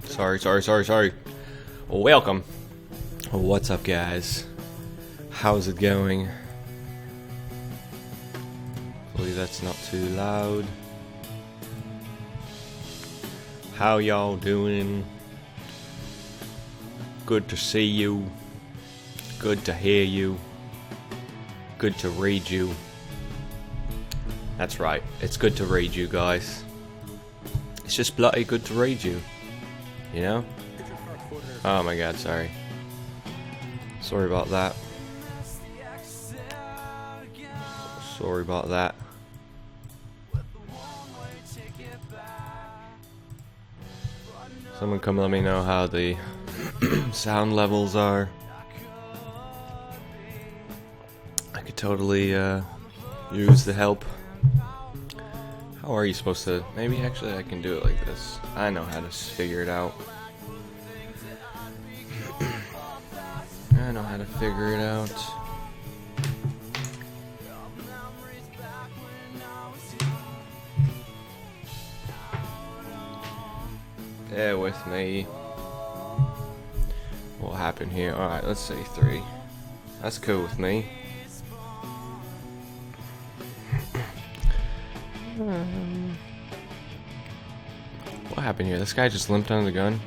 Sorry. Welcome. What's up, guys? How's it going? Hopefully that's not too loud. How y'all doing? Good to see you. Good to hear you. Good to read you. That's right, it's good to read you guys. It's just bloody good to read you. You know? Oh my god, sorry. Sorry about that. Sorry about that. Someone come let me know how the sound levels are. I could totally use the help. How are you supposed to... Maybe actually I can do it like this. I know how to figure it out. I know how to figure it out. Bear with me. What happened here? Alright, let's say 3. That's cool with me. What happened here? This guy just limped under the gun.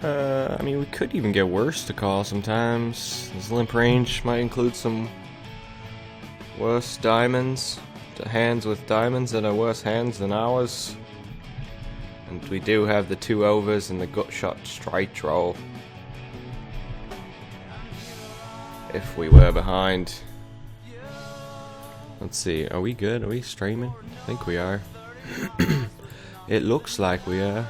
I mean, we could even get worse to call sometimes. His limp range might include some worse diamonds. Hands with diamonds that are worse hands than ours. And we do have the 2 overs and the gut shot strike roll. If we were behind. Let's see, are we good? Are we streaming? I think we are. It looks like we are.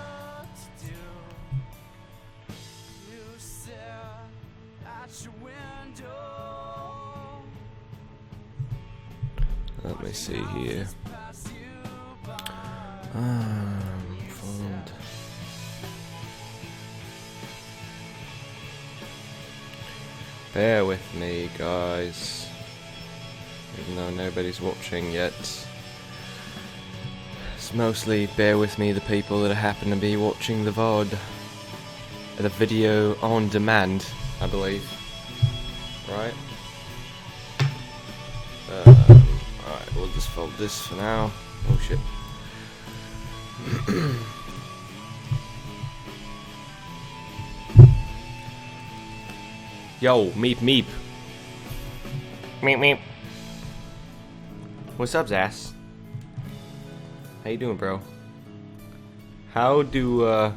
Let me see here. Fund. Bear with me, guys. Even though nobody's watching yet. It's mostly bear with me, the people that happen to be watching the VOD. The video on demand, I believe. Right? Alright, we'll just fold this for now. Oh shit. Yo, meep meep. Meep meep. What's up, Zass? How you doing, bro? How do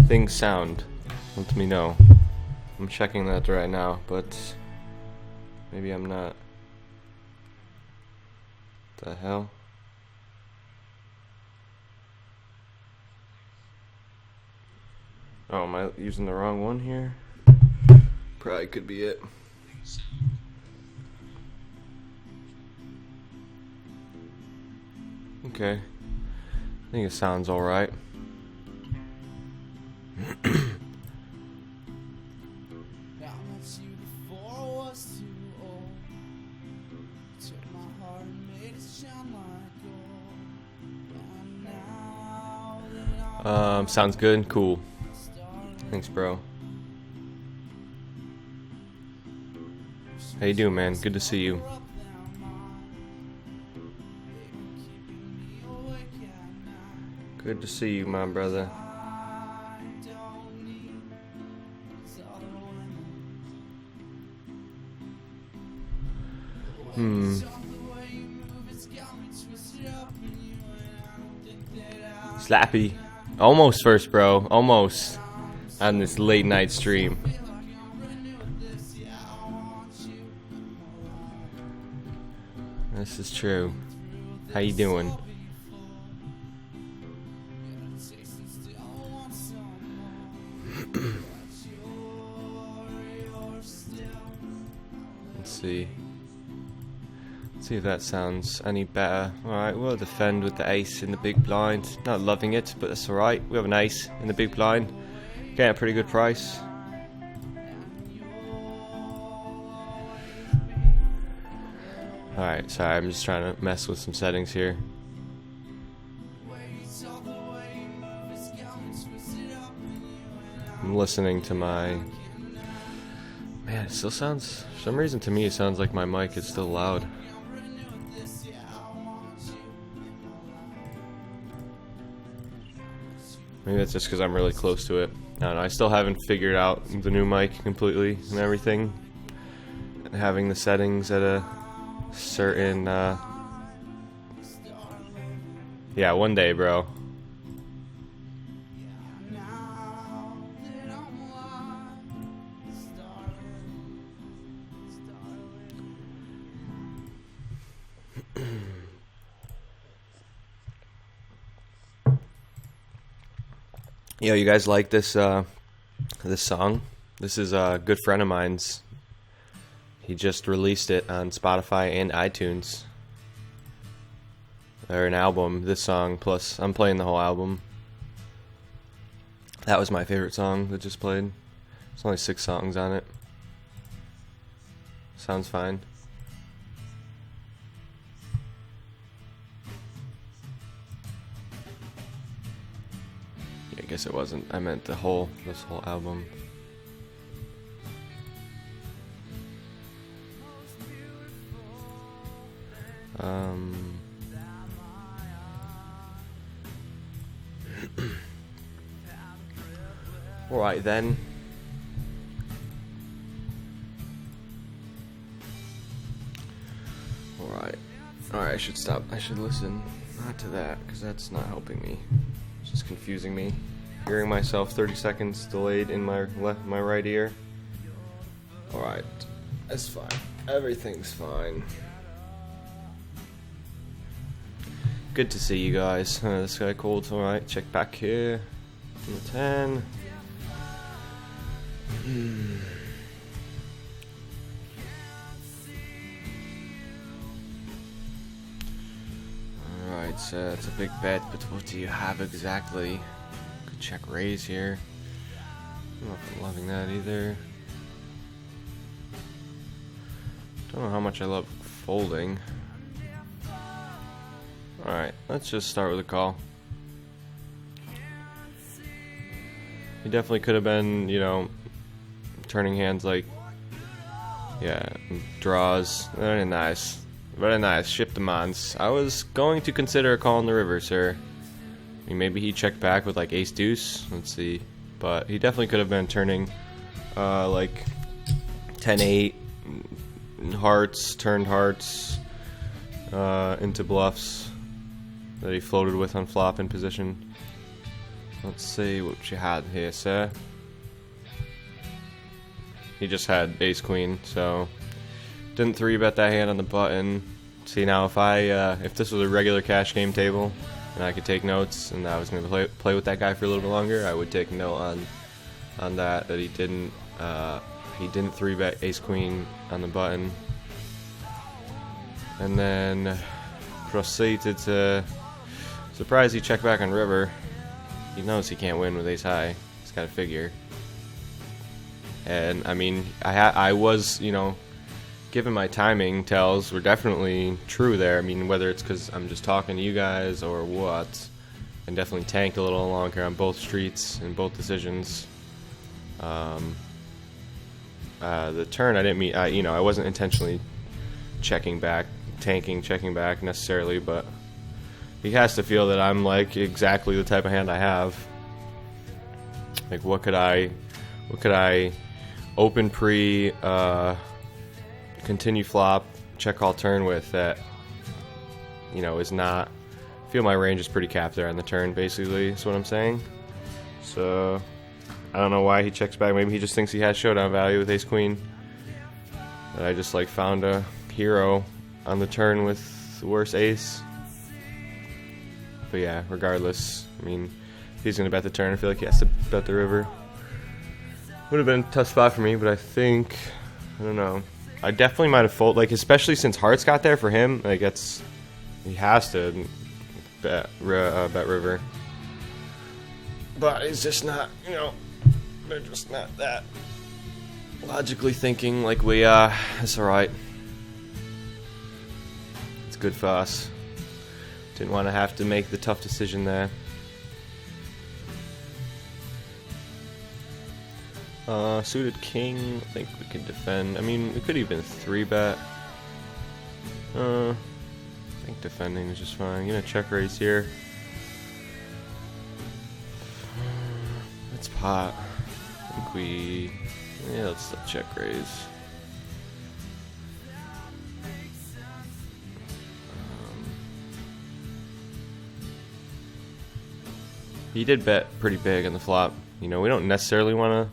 things sound? Let me know. I'm checking that right now, but maybe I'm not. The hell? Oh, am I using the wrong one here? Probably could be it. Okay. I think it sounds alright. Sounds good. Cool. Thanks, bro. How you doing, man? Good to see you. Good to see you, my brother. Slappy. Almost first, bro. Almost. On this late night stream. This is true. How you doing? Let's see. Let's see if that sounds any better. Alright, we'll defend with the ace in the big blind. Not loving it, but that's alright. We have an ace in the big blind. Getting a pretty good price. Alright, sorry, I'm just trying to mess with some settings here. I'm listening to my... Man, it still sounds... For some reason to me it sounds like my mic is still loud. Maybe that's just because I'm really close to it. I don't know, I still haven't figured out the new mic completely and everything. And having the settings at a certain... Yeah, one day, bro. Yo, you guys like this this song? This is a good friend of mine's. He just released it on Spotify and iTunes. Or an album, this song, plus I'm playing the whole album. That was my favorite song that just played. There's only 6 songs on it. Sounds fine. I guess it wasn't. I meant this whole album. Alright then. Alright, I should stop. I should listen not to that, because that's not helping me. It's just confusing me. Hearing myself 30 seconds delayed in my right ear. Alright, that's fine. Everything's fine. Good to see you guys. This guy called. Alright, check back here. Number 10. Alright, so it's a big bet, but what do you have exactly? Could check raise here. I'm not loving that either. Don't know how much I love folding. Alright, let's just start with a call. He definitely could have been, you know, turning hands like, yeah, draws. Very nice. Very nice. Ship demands. I was going to consider calling the river, sir. I mean, maybe he checked back with like ace deuce. Let's see. But he definitely could have been turning like 10-8 hearts, turned hearts into bluffs that he floated with on flop in position. Let's see what you had here, sir. He just had ace queen, so didn't 3-bet that hand on the button. See, now if this was a regular cash game table and I could take notes and I was going to play with that guy for a little bit longer, I would take note on that he didn't 3-bet ace queen on the button, and then proceeded to surprise he checked back on river. He knows he can't win with ace high. He's got to figure. And I mean, I was, you know, given my timing tells were definitely true there. I mean, whether it's because I'm just talking to you guys or what, I definitely tanked a little longer on both streets and both decisions. The turn I didn't mean, you know, I wasn't intentionally checking back, checking back necessarily, but he has to feel that I'm like exactly the type of hand I have. Like, what could I open pre, continue flop, check call turn with that, you know, is not... I feel my range is pretty capped there on the turn, basically, is what I'm saying. So, I don't know why he checks back. Maybe he just thinks he has showdown value with ace queen. But I just, like, found a hero on the turn with the worst ace. But yeah, regardless, I mean, if he's going to bet the turn, I feel like he has to bet the river. Would have been a tough spot for me, but I think, I don't know. I definitely might have folded, like, especially since hearts got there for him. Like, he has to bet river. But he's just not, you know, they're just not that logically thinking like we are. It's alright. It's good for us. Didn't want to have to make the tough decision there. Suited king, I think we could defend. I mean, we could even 3-bet. I think defending is just fine. I'm gonna check raise here. Let's pot. I think let's still check raise. He did bet pretty big on the flop. You know, we don't necessarily want to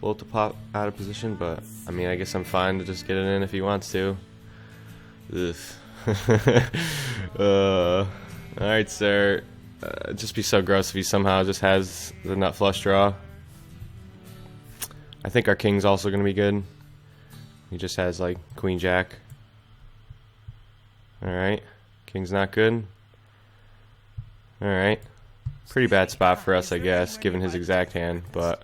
bloat the pot out of position, but I mean, I guess I'm fine to just get it in if he wants to. Ugh. Alright, sir. It'd just be so gross if he somehow just has the nut flush draw. I think our king's also going to be good. He just has like queen jack. Alright. King's not good. Alright. Pretty bad spot for us, I guess, given his exact hand, but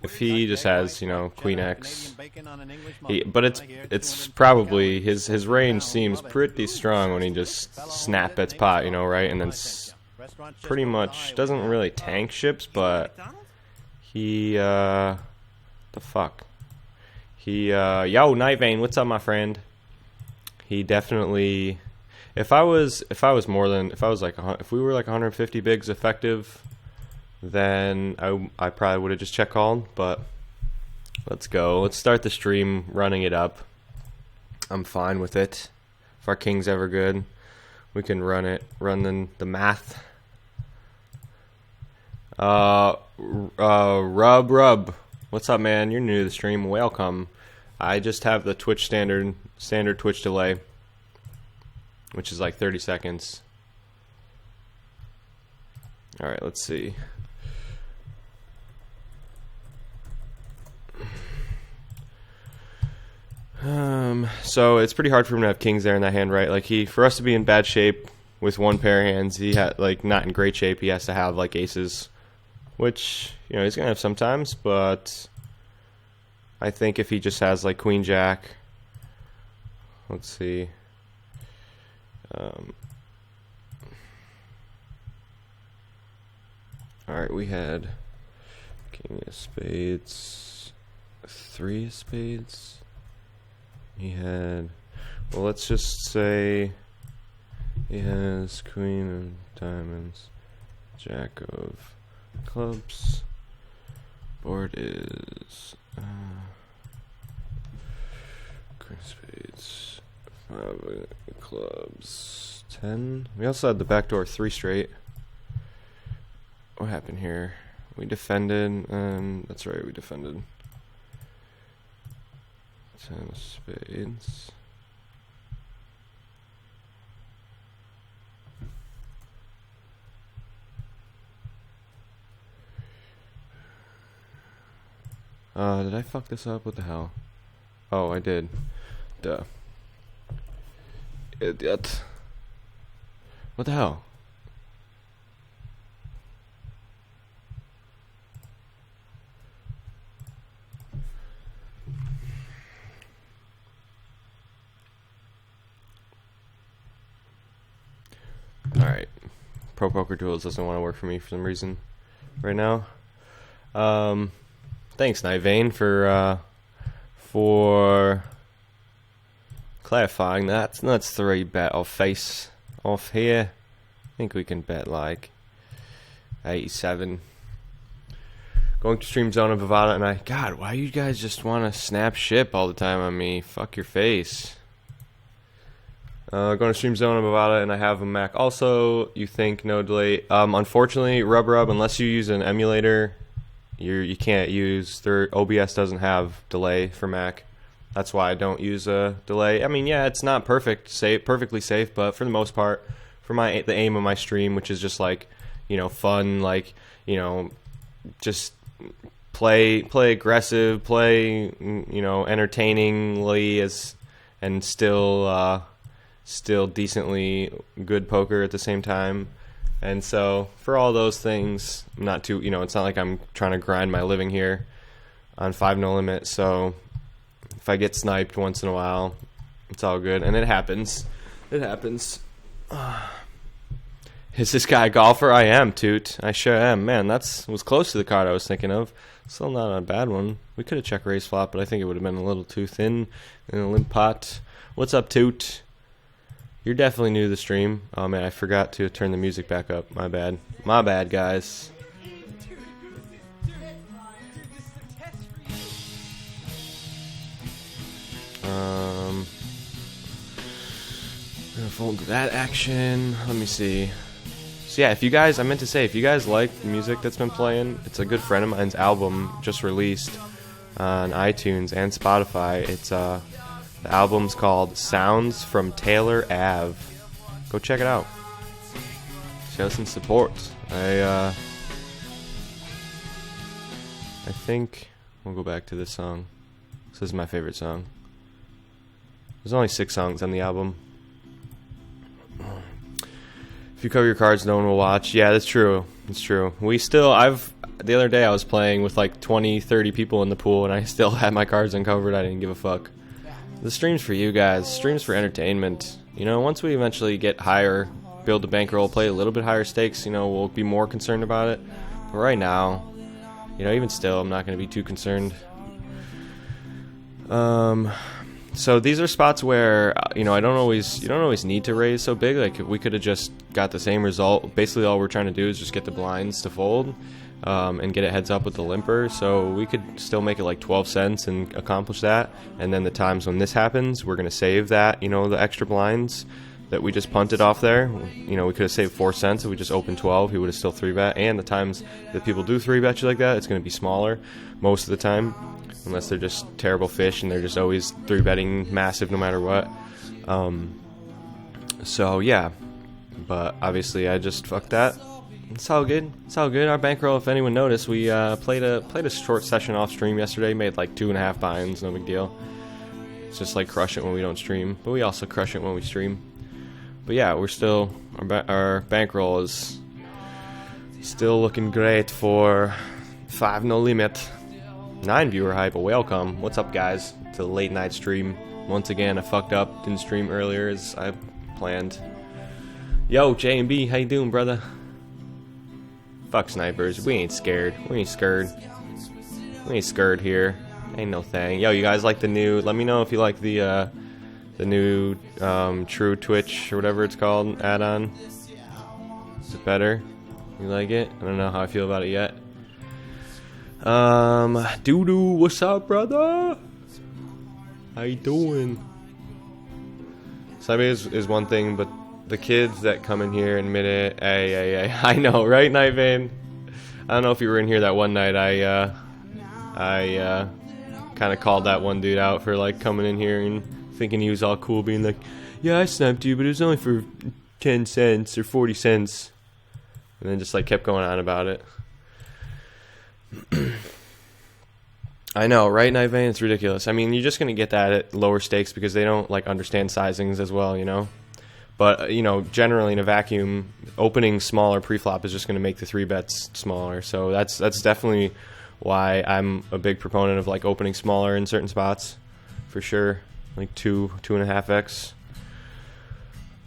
if he just has, you know, queen X, but it's probably his range seems pretty strong when he just snap bets pot, you know, right, and then pretty much doesn't really tank ships, but he the fuck, yo, Night Vane, what's up, my friend? He definitely. If we were like 150 bigs effective, then I probably would have just check called. But let's go. Let's start the stream running it up. I'm fine with it. If our king's ever good, we can run the math. Rub, what's up, man? You're new to the stream. Welcome. I just have the Twitch standard Twitch delay, which is like 30 seconds. Alright, let's see. So it's pretty hard for him to have kings there in that hand, right? Like for us to be in bad shape with one pair of hands, he had like not in great shape. He has to have like aces, which, you know, he's gonna have sometimes, but I think if he just has like queen jack, let's see. Alright, we had king of spades, 3 of spades. He had, well, let's just say he has queen of diamonds, jack of clubs. Board is queen of spades, 5 of clubs, 10. We also had the backdoor 3 straight. What happened here? We defended, that's right, we defended. 10 of spades. Did I fuck this up? What the hell? Oh, I did. Duh. Idiot. What the hell? Alright. Pro Poker Duels doesn't want to work for me for some reason right now. Thanks, Night Vane, for clarifying that. Let's 3-bet our face off here. I think we can bet like 87. Going to stream Zone of Bovada, and God, why you guys just want to snap ship all the time on me? Fuck your face. Going to stream Zone of Bovada, and I have a Mac. Also, you think no delay? Unfortunately, Rub, unless you use an emulator, you can't use. OBS doesn't have delay for Mac. That's why I don't use a delay. I mean, yeah, it's not perfectly safe, but for the most part, for the aim of my stream, which is just like, you know, fun, like, you know, just play aggressive, play, you know, entertainingly and still decently good poker at the same time. And so for all those things, I'm not too, you know, it's not like I'm trying to grind my living here on 5 no limit. So if I get sniped once in a while, it's all good, and it happens. Is this guy a golfer? I am, Toot. I sure am. Man, was close to the card I was thinking of. Still not a bad one. We could have checked raise flop, but I think it would have been a little too thin in a limp pot. What's up, Toot? You're definitely new to the stream. Oh, man, I forgot to turn the music back up. My bad. My bad, guys. I'm gonna fold to that action. Let me see. So yeah, if you guys like the music that's been playing, it's a good friend of mine's album just released on iTunes and Spotify. It's the album's called Sounds from Taylor Ave. Go check it out. Show some support. I think we'll go back to this song. This is my favorite song. There's only 6 songs on the album. If you cover your cards, no one will watch. Yeah, that's true. It's true. The other day I was playing with like 20, 30 people in the pool, and I still had my cards uncovered. I didn't give a fuck. The stream's for you guys. Stream's for entertainment. You know, once we eventually get higher, build a bankroll, play a little bit higher stakes, you know, we'll be more concerned about it. But right now, you know, even still, I'm not going to be too concerned. So these are spots where, you know, you don't always need to raise so big. Like, we could have just got the same result. Basically, all we're trying to do is just get the blinds to fold and get it heads up with the limper. So we could still make it like 12 cents and accomplish that. And then the times when this happens, we're going to save that, you know, the extra blinds that we just punted off there. You know, we could have saved 4 cents if we just opened 12. He would have still 3-bet. And the times that people do 3-bet you like that, it's going to be smaller most of the time. Unless they're just terrible fish and they're just always 3-betting massive no matter what. So yeah, but obviously I just fucked that. It's all good. It's all good. Our bankroll, if anyone noticed, we played a short session off stream yesterday. Made like 2.5 binds. No big deal. It's just like crush it when we don't stream, but we also crush it when we stream. But yeah, we're still our bankroll is still looking great for 5 no limit. 9 viewer hype, a welcome. What's up, guys, to the late night stream. Once again, I fucked up, didn't stream earlier as I planned. Yo, J and B, how you doing, brother? Fuck snipers, we ain't scared. We ain't scared. We ain't scared here. Ain't no thing. Yo, you guys like the new? Let me know if you like the new True Twitch or whatever it's called add-on. Is it better? You like it? I don't know how I feel about it yet. Doo-doo, what's up, brother? How you doing? Sniping is one thing, but the kids that come in here and admit it, hey, I know, right, Night Vane? I don't know if you were in here that one night. I kind of called that one dude out for like coming in here and thinking he was all cool, being like, yeah, I sniped you, but it was only for 10 cents or 40 cents. And then just like kept going on about it. I know, right, Night Vane? It's ridiculous. I mean, you're just going to get that at lower stakes because they don't like understand sizings as well, you know? But, you know, generally in a vacuum, opening smaller preflop is just going to make the 3-bets smaller. So that's definitely why I'm a big proponent of like opening smaller in certain spots, for sure. Like 2.5x.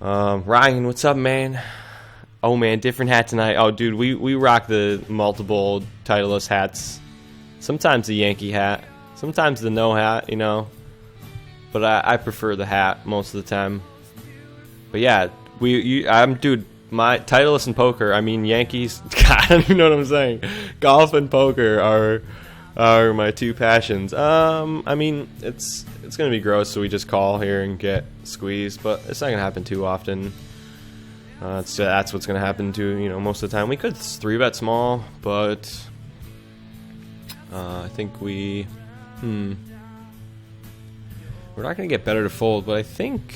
Ryan, what's up, man? Oh man, different hat tonight. Oh dude, we rock the multiple Titleist hats. Sometimes the Yankee hat, sometimes the no hat, you know. But I prefer the hat most of the time. But yeah, dude, my Titleist and poker, I mean Yankees, God, I don't even know what I'm saying. Golf and poker are my two passions. I mean, it's gonna be gross, so we just call here and get squeezed, but it's not gonna happen too often. That's what's gonna happen to, you know, most of the time. We could 3-bet small, but I think we're not gonna get better to fold, but I think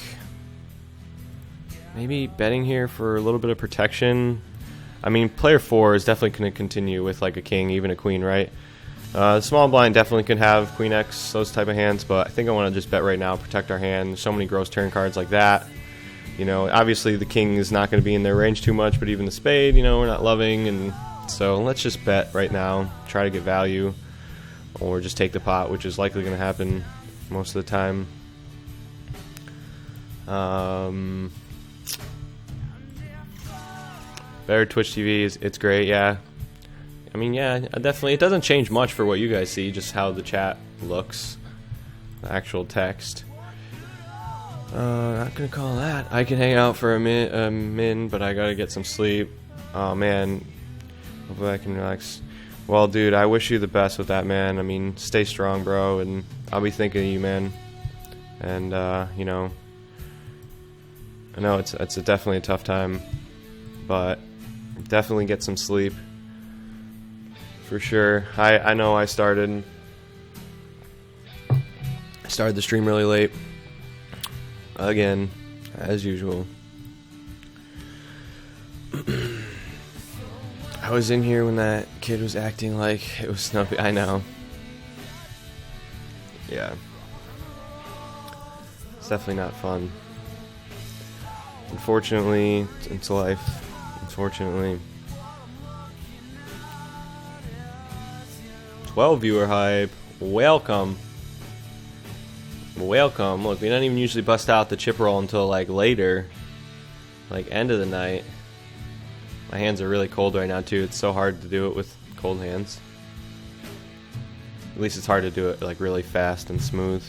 maybe betting here for a little bit of protection. I mean, player 4 is definitely gonna continue with like a king, even a queen, right? The small blind definitely can have queen X, those type of hands, but I think I want to just bet right now, protect our hand. There's so many gross turn cards like that. You know, obviously the king is not going to be in their range too much, but even the spade, you know, we're not loving, and so let's just bet right now, try to get value, or just take the pot, which is likely going to happen most of the time. Better Twitch TV it's great, yeah. I mean, yeah, definitely. It doesn't change much for what you guys see, just how the chat looks, the actual text. Not gonna call that. I can hang out for a min, but I gotta get some sleep. Oh man, hopefully I can relax. Well, dude, I wish you the best with that, man. I mean, stay strong, bro, and I'll be thinking of you, man. And you know, I know it's definitely a tough time, but definitely get some sleep for sure. I know I started the stream really late again, as usual. I was in here when that kid was acting like it was Snuffy. I know. Yeah. It's definitely not fun. Unfortunately, it's life. Unfortunately. 12 viewer hype. Welcome. Welcome. Look, we don't even usually bust out the chip roll until like later. Like end of the night. My hands are really cold right now too. It's so hard to do it with cold hands. At least it's hard to do it like really fast and smooth.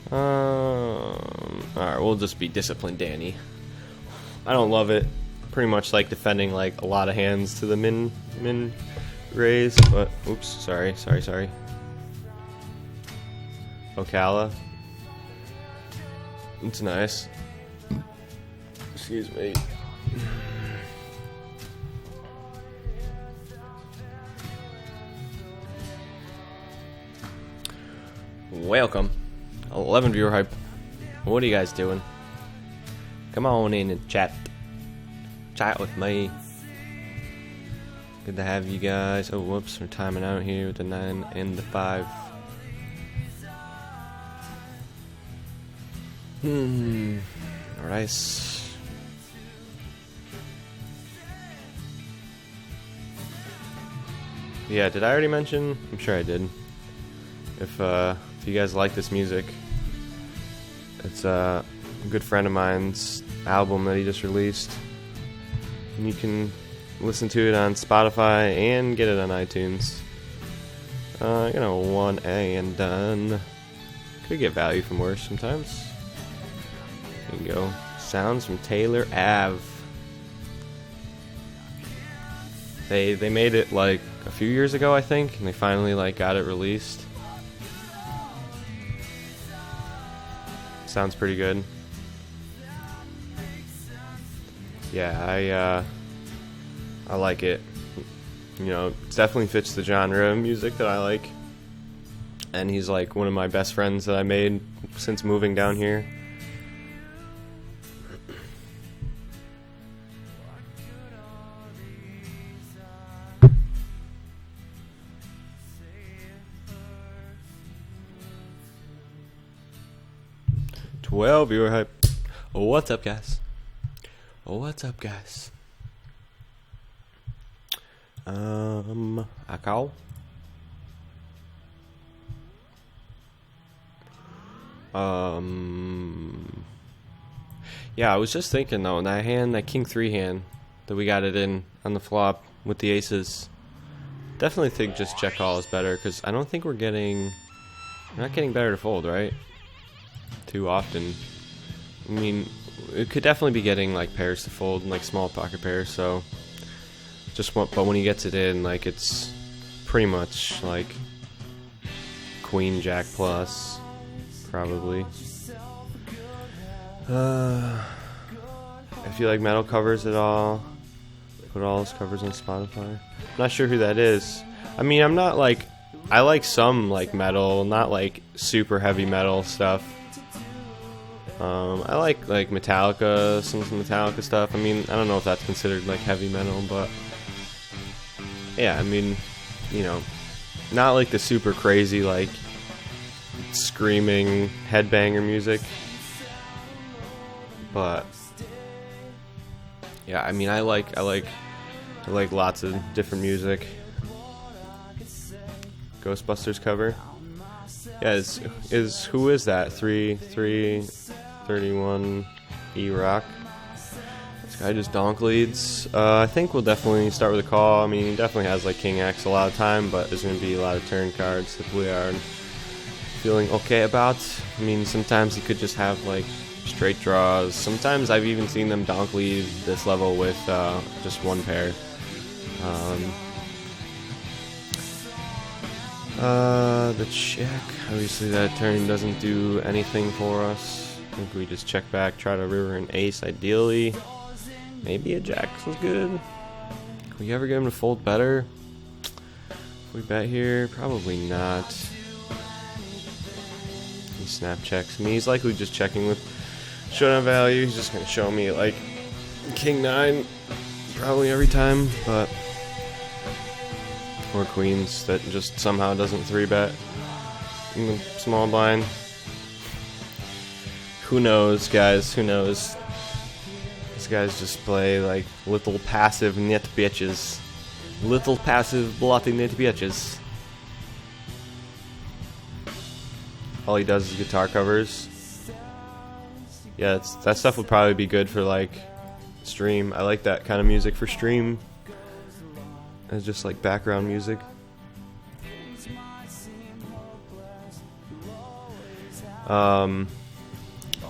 Alright, we'll just be disciplined Danny. I don't love it. Pretty much like defending like a lot of hands to the min raise, but oops, sorry. Ocala. It's nice. Excuse me. Welcome. 11 viewer hype. What are you guys doing? Come on in and chat. Chat with me. Good to have you guys. Oh, whoops. We're timing out here with the 9 and the 5. Alright. Yeah, did I already mention? I'm sure I did. If you guys like this music, it's a good friend of mine's album that he just released. And you can listen to it on Spotify and get it on iTunes. You know, 1A and done. Could get value from worse sometimes. There you go. Sounds from Taylor Ave. They made it like a few years ago, I think, and they finally like got it released. Sounds pretty good. Yeah, I like it. You know, it definitely fits the genre of music that I like. And he's like one of my best friends that I made since moving down here. Well, viewer hype. What's up, guys? What's up, guys? I call. Yeah, I was just thinking though, that hand, that King 3 hand that we got it in on the flop with the aces. Definitely think just check call is better because I don't think we're not getting better to fold, right? Too often. I mean, it could definitely be getting like pairs to fold and like small pocket pairs, so but when he gets it in, like it's pretty much like Queen Jack plus, probably. I feel like Metal covers it all. Put all his covers on Spotify. I'm not sure who that is. I mean, I'm not like, I like some like metal, not like super heavy metal stuff. I like Metallica, some Metallica stuff. I mean, I don't know if that's considered like heavy metal, but yeah, I mean, you know, not like the super crazy like screaming headbanger music, but yeah, I mean, I like lots of different music. Ghostbusters cover. Yeah, is who is that? 331 E Rock. This guy just donk leads. I think we'll definitely start with a call. I mean, he definitely has like King X a lot of time, but there's going to be a lot of turn cards that we are feeling okay about. I mean, sometimes he could just have like straight draws. Sometimes I've even seen them donk lead this level with just one pair. The check, obviously that turn doesn't do anything for us. I think we just check back, try to river an ace ideally. Maybe a jack was good. Can we ever get him to fold better? If we bet here, probably not. He snap checks me. He's likely just checking with showdown value. He's just gonna show me like king 9 probably every time, but or queens that just somehow doesn't 3-bet in the small blind. Who knows, guys? Who knows? These guys just play like little passive nit bitches. Little passive bloody nit bitches. All he does is guitar covers. Yeah, that stuff would probably be good for like stream. I like that kind of music for stream. It's just like background music.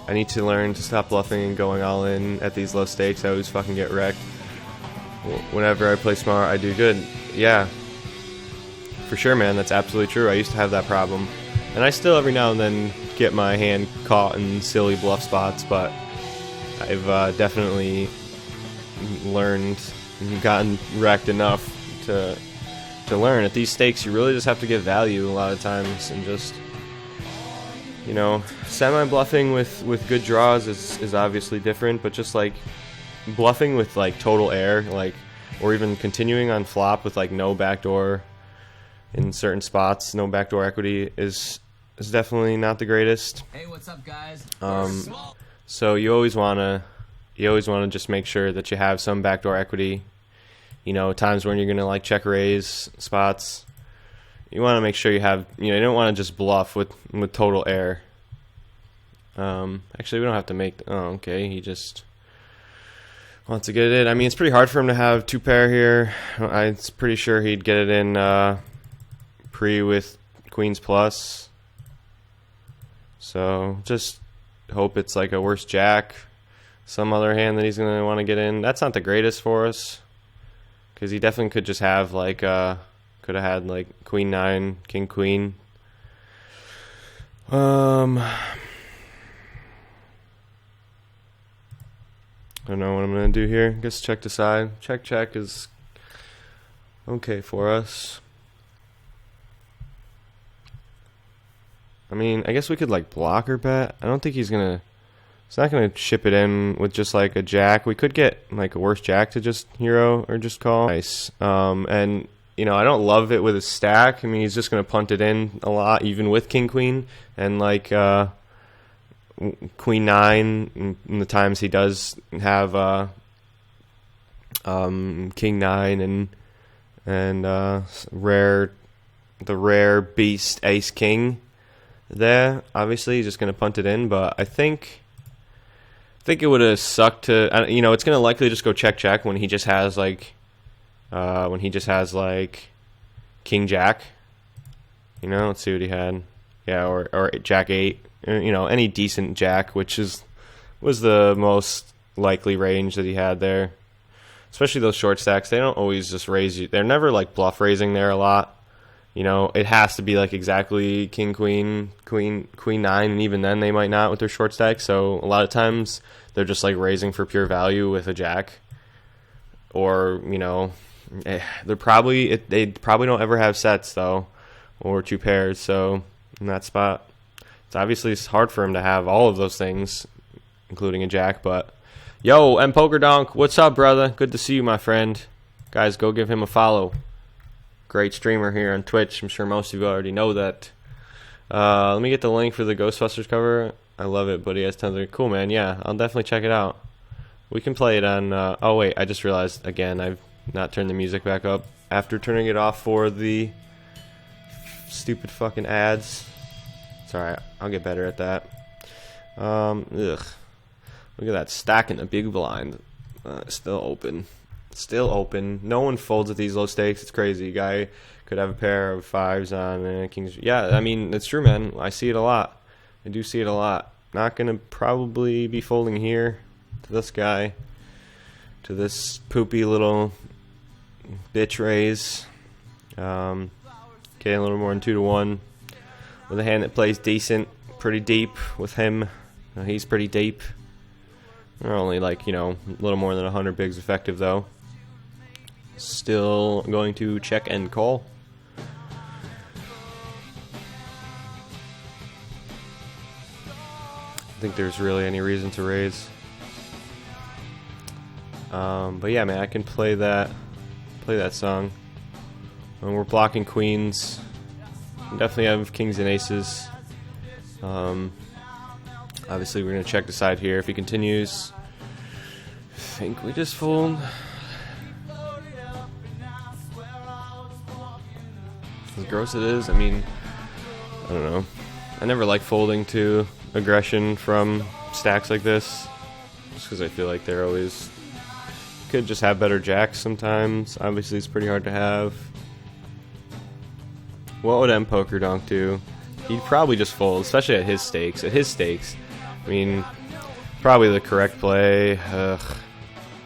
I need to learn to stop bluffing and going all in at these low stakes. I always fucking get wrecked. Whenever I play smart, I do good. Yeah, for sure, man. That's absolutely true. I used to have that problem, and I still every now and then get my hand caught in silly bluff spots. But I've definitely learned and gotten wrecked enough to learn. At these stakes, you really just have to get value a lot of times, and just, you know, semi-bluffing with good draws is obviously different, but just like bluffing with like total air, like, or even continuing on flop with like no backdoor in certain spots, no backdoor equity is definitely not the greatest. Hey, what's up, guys? So you always wanna just make sure that you have some backdoor equity. You know, times when you're gonna like check raise spots, you want to make sure you have, you know, you don't want to just bluff with total air. Actually, we don't have to make. Oh, okay. He just wants to get it in. I mean, it's pretty hard for him to have 2-pair here. I'm pretty sure he'd get it in pre with queens plus. So just hope it's like a worse jack, some other hand that he's gonna want to get in. That's not the greatest for us, because he definitely could just have like could have had like queen 9, king queen. I don't know what I'm gonna do here. I guess check to side. Check is okay for us. I mean, I guess we could like block or bet. I don't think he's gonna. It's not gonna ship it in with just like a jack. We could get like a worse jack to just hero or just call. Nice. And you know, I don't love it with a stack. I mean, he's just gonna punt it in a lot, even with king queen and like queen 9. In the times he does have king 9 and the rare beast ace king there. Obviously, he's just gonna punt it in, but I think it would have sucked to, you know, it's gonna likely just go check when he just has like king jack. You know, let's see what he had. Yeah, or jack 8. You know, any decent jack, which was the most likely range that he had there. Especially those short stacks, they don't always just raise you. They're never like bluff raising there a lot. You know, it has to be like exactly king queen 9, and even then they might not with their short stack. So a lot of times they're just like raising for pure value with a jack, or you know, they probably don't ever have sets though, or 2 pairs. So in that spot, it's hard for him to have all of those things, including a jack. But yo, M Poker Donk, what's up, brother? Good to see you, my friend. Guys, go give him a follow. Great streamer here on Twitch. I'm sure most of you already know that. Let me get the link for the Ghostbusters cover. I love it, but he has tons of... Cool, man. Yeah, I'll definitely check it out. We can play it on... oh, wait. I just realized, again, I've not turned the music back up after turning it off for the stupid fucking ads. It's alright. I'll get better at that. Ugh. Look at that stack in the big blind. Still open. Still open. No one folds at these low stakes. It's crazy. Guy could have a pair of 5s on and kings. Yeah, I mean, it's true, man. I see it a lot. I do see it a lot. Not going to probably be folding here to this guy. To this poopy little bitch raise. Okay, a little more than 2-1. With a hand that plays decent. Pretty deep with him. He's pretty deep. They're only like, a little more than 100 bigs effective though. Still going to check and call. I think there's really any reason to raise. But yeah, man, I can play that song. And we're blocking queens. We definitely have kings and aces. Obviously, we're going to check the side here. If he continues, I think we just fold. As gross it is, I mean, I don't know. I never like folding to aggression from stacks like this. Just because I feel like they're always... Could just have better jacks sometimes. Obviously, it's pretty hard to have. What would M Poker Donk do? He'd probably just fold, especially at his stakes. At his stakes, I mean, probably the correct play. Ugh.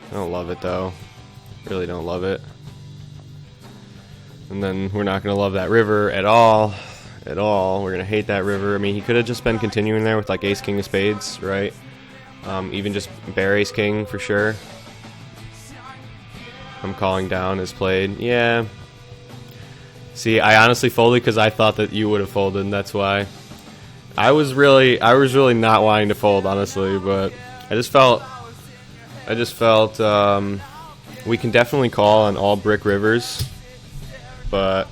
I don't love it, though. Really don't love it. And then we're not going to love that river at all. At all. We're going to hate that river. I mean, he could have just been continuing there with, like, ace, king of spades, right? Even just bear ace, king, for sure. I'm calling down is played. Yeah. See, I honestly folded because I thought that you would have folded, and that's why. I was really not wanting to fold, honestly, but I just felt we can definitely call on all brick rivers, but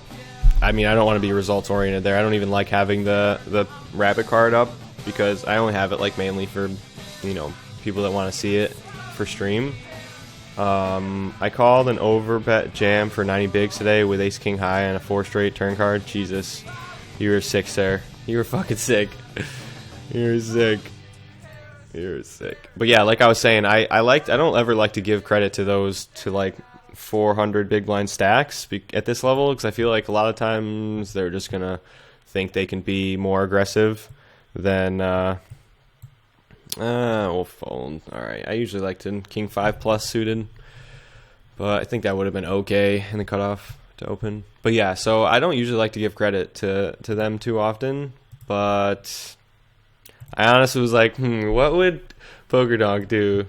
I mean, I don't want to be results oriented there. I don't even like having the rabbit card up because I only have it like mainly for people that want to see it for stream. I called an overbet jam for 90 bigs today with ace king high and a 4 straight turn card. Jesus, you were sick, sir. You were fucking sick. You were sick. You were sick. But yeah, like I was saying, I don't ever like to give credit to those to like 400 big blind stacks at this level because I feel like a lot of times they're just gonna think they can be more aggressive than we'll fold. Alright, I usually like to king 5 plus suited, but I think that would have been okay in the cutoff to open. But yeah, so I don't usually like to give credit to them too often, but I honestly was like, what would Poker Donk do?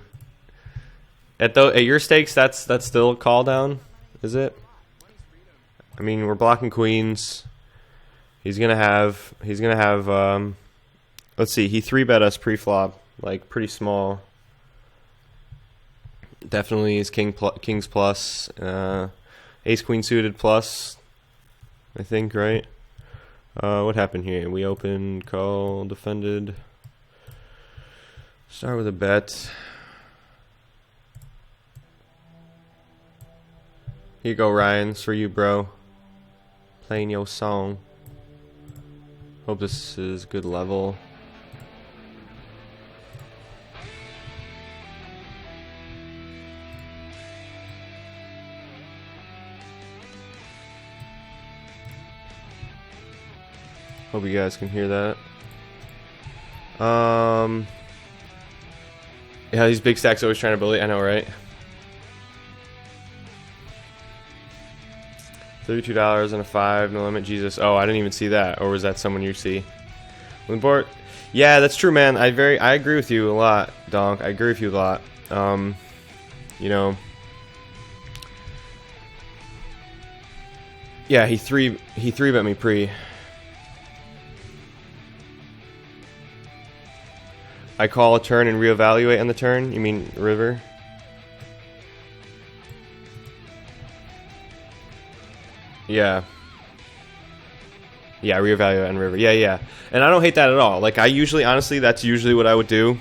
At your stakes, that's still a call down, is it? I mean, we're blocking queens. He's gonna have let's see, he 3-bet us pre-flop. Like, pretty small. Definitely is kings plus. Ace queen suited plus. I think, right? What happened here? We opened, call, defended. Start with a bet. Here you go, Ryan. It's for you, bro. Playing your song. Hope this is good level. Hope you guys can hear that. Yeah, these big stacks always trying to bully. I know, right? $32 and a 5, no limit. Jesus. Oh, I didn't even see that. Or was that someone you see? Board. Yeah, that's true, man. I agree with you a lot, Donk. I agree with you a lot. Yeah, he 3-bet me pre. I call a turn and reevaluate on the turn? You mean river? Yeah. Yeah, reevaluate on river. Yeah. And I don't hate that at all. Like, honestly, that's usually what I would do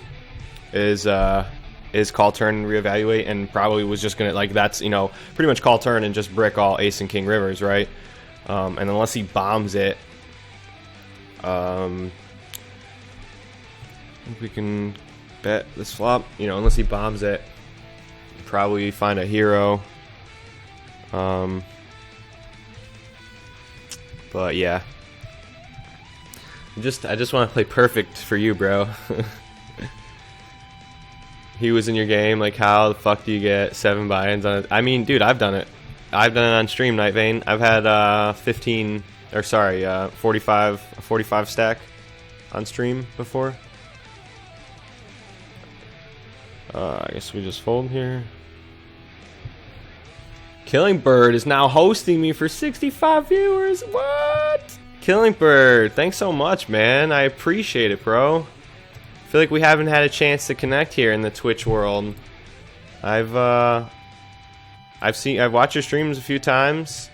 is call turn and reevaluate, and probably was just gonna, like, that's, pretty much call turn and just brick all ace and king rivers, right? And unless he bombs it, we can bet this flop, unless he bombs it, probably find a hero. But yeah. I just want to play perfect for you, bro. He was in your game. Like, how the fuck do you get 7 buy-ins on it? I mean, dude, I've done it. I've done it on stream, Night Vane. I've had 45 stack on stream before. I guess we just fold here. Killing Bird is now hosting me for 65 viewers. What? Killing Bird, thanks so much, man. I appreciate it, bro. I feel like we haven't had a chance to connect here in the Twitch world. I've watched your streams a few times.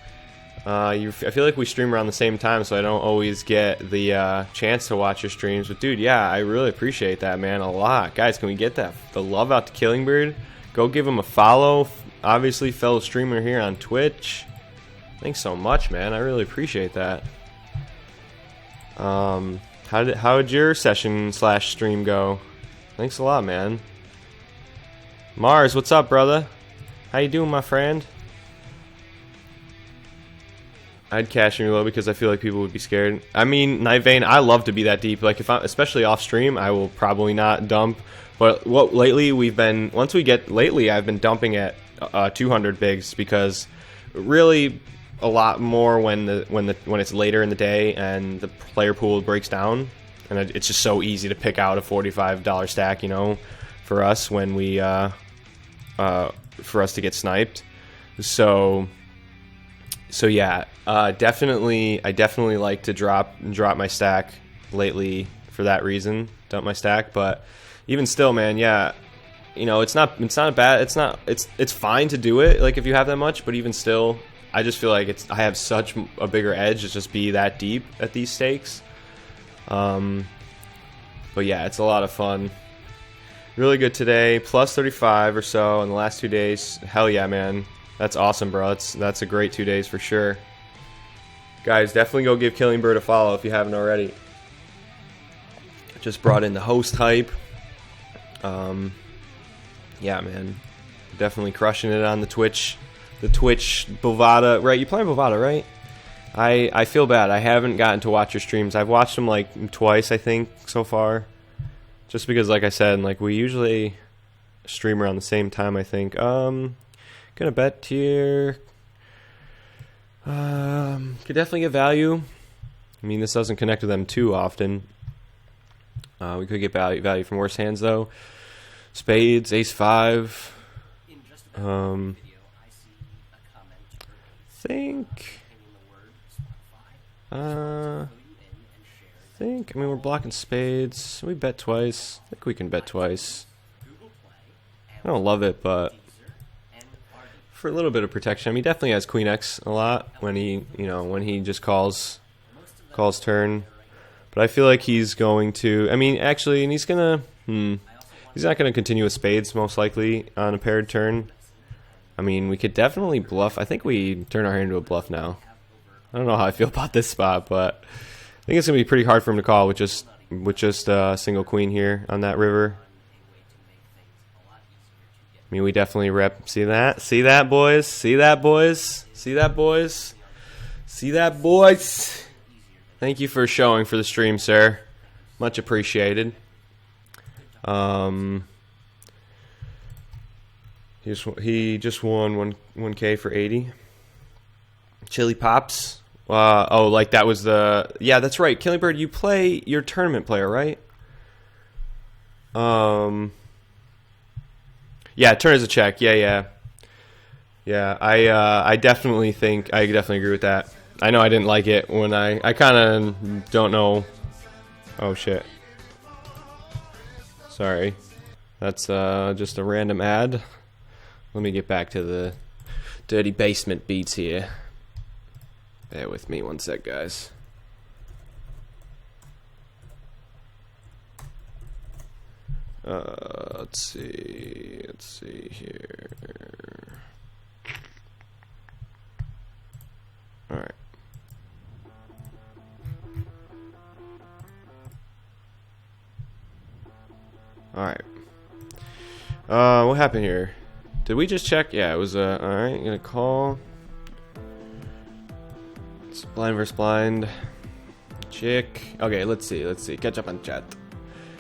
I feel like we stream around the same time, so I don't always get the chance to watch your streams. But dude, yeah, I really appreciate that, man, a lot. Guys, can we get the love out to Killing Bird? Go give him a follow. Obviously, fellow streamer here on Twitch. Thanks so much, man. I really appreciate that. How'd your session/stream go? Thanks a lot, man. Mars, what's up, brother? How you doing, my friend? I'd cash in low because I feel like people would be scared. I mean, Night Vane, I love to be that deep. Like, if I'm especially off stream, I will probably not dump. But lately I've been dumping at 200 bigs because really a lot more when it's later in the day and the player pool breaks down, and it's just so easy to pick out a $45 stack, you know, for us when we for us to get sniped. So yeah, I definitely like to drop my stack lately for that reason, dump my stack. But even still, man, yeah, you know, it's fine to do it, like, if you have that much, but even still, I just feel like I have such a bigger edge to just be that deep at these stakes. But yeah, it's a lot of fun. Really good today, plus 35 or so in the last 2 days. Hell yeah, man. That's awesome, bro. That's a great 2 days for sure. Guys, definitely go give Killing Bird a follow if you haven't already. Just brought in the host hype. Yeah, man. Definitely crushing it on the Twitch. The Twitch Bovada. Right, you playing Bovada, right? I feel bad. I haven't gotten to watch your streams. I've watched them like twice, I think, so far. Just because, like I said, like, we usually stream around the same time, I think. Gonna bet here. Could definitely get value. I mean, this doesn't connect to them too often. We could get value from worse hands, though. Spades, ace 5. I mean, we're blocking spades. We bet twice. I think we can bet twice. I don't love it, but for a little bit of protection. I mean, he definitely has Queen X a lot when he just calls turn. But I feel like he's going to. I mean, actually, and he's gonna. He's not gonna continue with spades most likely on a paired turn. I mean, we could definitely bluff. I think we turn our hand into a bluff now. I don't know how I feel about this spot, but I think it's gonna be pretty hard for him to call with just a single queen here on that river. I mean, we definitely rep. See that? See that, boys? See that, boys? See that, boys? See that, boys? Thank you for showing for the stream, sir. Much appreciated. He just won 1K for 80. Chili Pops. Oh, like that was the... Yeah, that's right. Killing Bird, you're a tournament player, right? Yeah, turn is a check. Yeah. I definitely agree with that. I know I didn't like it when I kind of don't know. Oh shit. Sorry. That's just a random ad. Let me get back to the dirty basement beats here. Bear with me one sec, guys. Let's see here. All right. All right. What happened here? Did we just check? Yeah, it was alright, gonna call. It's blind versus blind. Chick. Okay, let's see. Catch up on chat.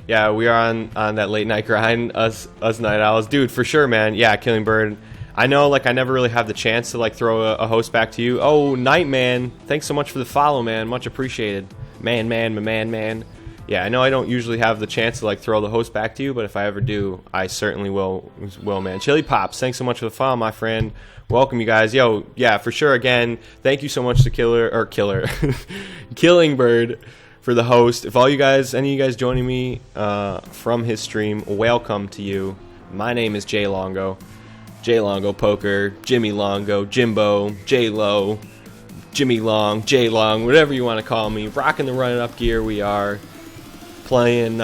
Yeah, we are on that late night grind, us night owls. Dude, for sure, man. Yeah, Killing Bird. I know, like, I never really have the chance to, like, throw a host back to you. Oh, Nightman. Thanks so much for the follow, man. Much appreciated. Man. Yeah, I know I don't usually have the chance to, like, throw the host back to you, but if I ever do, I certainly will, man. Chili Pops, thanks so much for the follow, my friend. Welcome, you guys. Yo, yeah, for sure, again, thank you so much to Killing Bird for the host. If any of you guys joining me from his stream, welcome to you. My name is Jay Longo. Jay Longo Poker, Jimmy Longo, Jimbo, J Lo, Jimmy Long, J Long, whatever you want to call me. Rocking the running up gear. We are playing,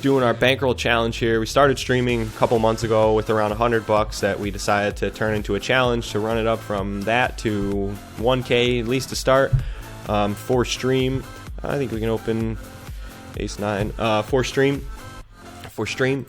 doing our bankroll challenge here. We started streaming a couple months ago with around $100 that we decided to turn into a challenge to run it up from that to 1K at least to start for stream. I think we can open ace 9 for stream,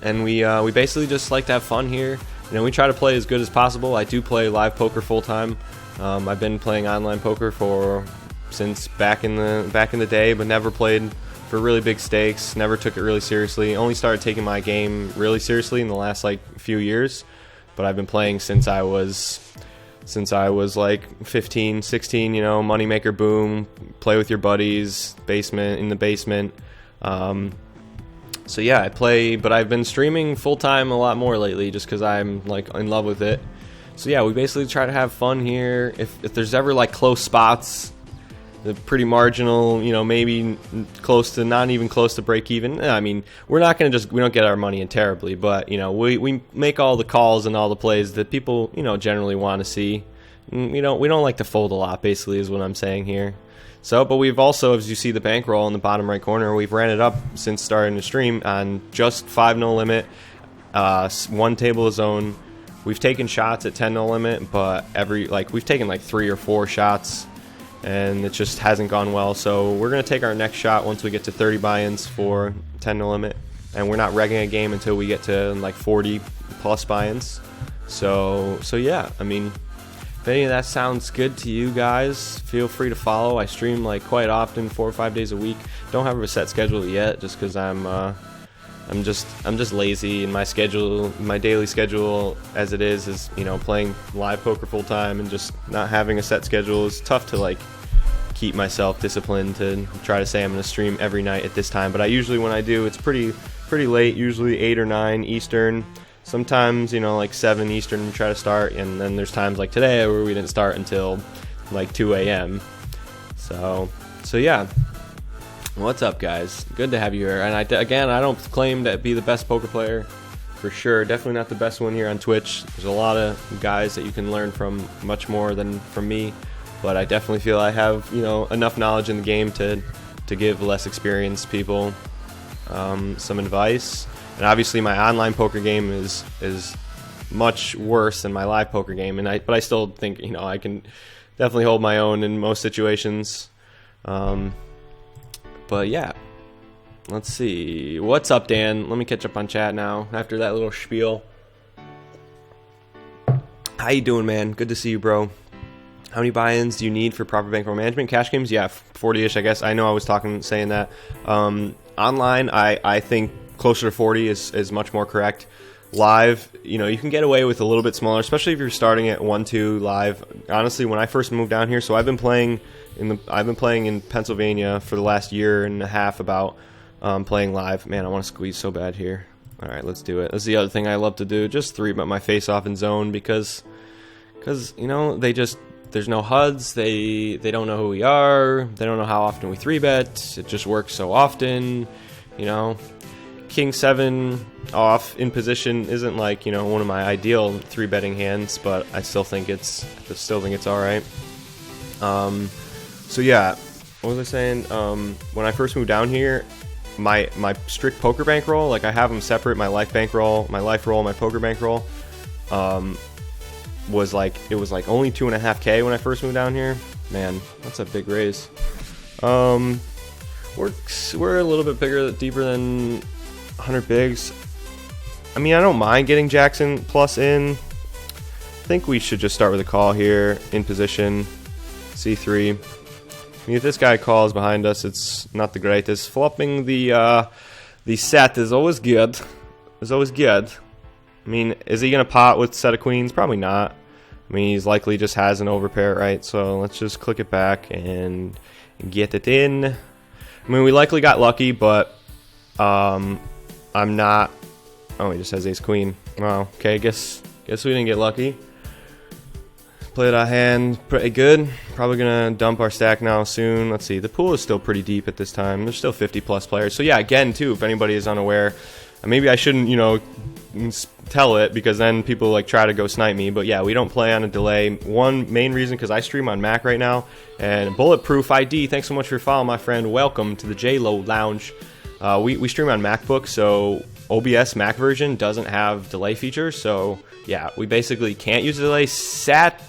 and we basically just like to have fun here. You know, we try to play as good as possible. I do play live poker full time. I've been playing online poker since back in the day, but never played for really big stakes. Never took it really seriously. Only started taking my game really seriously in the last like few years. But I've been playing since I was like 15, 16, you know, moneymaker boom, play with your buddies, in the basement. So yeah, I play, but I've been streaming full time a lot more lately just because I'm like in love with it. So yeah, we basically try to have fun here. If there's ever like close spots, the pretty marginal, you know, maybe not even close to break even. I mean, we don't get our money in terribly, but you know, we make all the calls and all the plays that people, you know, generally want to see. We don't like to fold a lot, basically, is what I'm saying here. So, but we've also, as you see the bankroll in the bottom right corner, we've ran it up since starting the stream on just 5-0 limit, one table of zone. We've taken shots at 10-0 limit, but we've taken like 3 or 4 shots, and it just hasn't gone well. So we're gonna take our next shot once we get to 30 buy-ins for 10-0 limit, and we're not regging a game until we get to like 40 plus buy-ins. So yeah, I mean, if any of that sounds good to you guys, feel free to follow. I stream like quite often, 4 or 5 days a week. Don't have a set schedule yet, just because I'm just lazy in my schedule. My daily schedule, as it is you know, playing live poker full time, and just not having a set schedule is tough to like keep myself disciplined to try to say I'm gonna stream every night at this time. But I usually, when I do, it's pretty late, usually 8 or 9 Eastern. Sometimes, you know, like 7 Eastern we try to start, and then there's times like today where we didn't start until like 2 a.m. So yeah. What's up, guys? Good to have you here. And I don't claim to be the best poker player, for sure. Definitely not the best one here on Twitch. There's a lot of guys that you can learn from much more than from me, but I definitely feel I have, you know, enough knowledge in the game to give less experienced people some advice. And obviously my online poker game is much worse than my live poker game, but I still think, you know, I can definitely hold my own in most situations. But yeah, let's see. What's up, Dan? Let me catch up on chat now after that little spiel. How you doing, man? Good to see you, bro. How many buy-ins do you need for proper bankroll management? Cash games? Yeah, 40-ish, I guess. I know I was saying that. Online, I think closer to 40 is much more correct. Live, you know, you can get away with a little bit smaller, especially if you're starting at 1-2 live. Honestly, when I first moved down here, so I've been playing in Pennsylvania for the last year and a half about playing live. Man, I want to squeeze so bad here. All right, let's do it. That's the other thing I love to do, just 3-bet my face off in zone because you know, there's no HUDs. They don't know who we are. They don't know how often we 3-bet. It just works so often, you know. King 7 off in position isn't like, you know, one of my ideal 3-betting hands, but I still think it's all right. So yeah, what was I saying? When I first moved down here, my strict poker bankroll, like I have them separate. My life bankroll, my life roll, my poker bankroll, was like only 2.5K when I first moved down here. Man, that's a big raise. We're a little bit deeper than 100 bigs. I mean, I don't mind getting Jackson plus in. think we should just start with a call here in position. C3. I mean, if this guy calls behind us, it's not the greatest. Flopping the set is always good. Is always good. I mean, is he gonna pot with set of queens? Probably not. I mean, he's likely just has an overpair, right? So let's just click it back and get it in. I mean, we likely got lucky, but I'm not. Oh, he just has ace queen. Wow. Okay, guess we didn't get lucky. Played our hand pretty good. Probably gonna dump our stack now soon. Let's see. The pool is still pretty deep at this time. There's still 50 plus players. So yeah, again too, if anybody is unaware, maybe I shouldn't, you know, tell it because then people like try to go snipe me. But yeah, we don't play on a delay. One main reason because I stream on Mac right now. And Bulletproof ID, thanks so much for your follow, my friend. Welcome to the J-Lo Lounge. We stream on MacBook, so OBS Mac version doesn't have delay features, so yeah, we basically can't use the delay. Satg,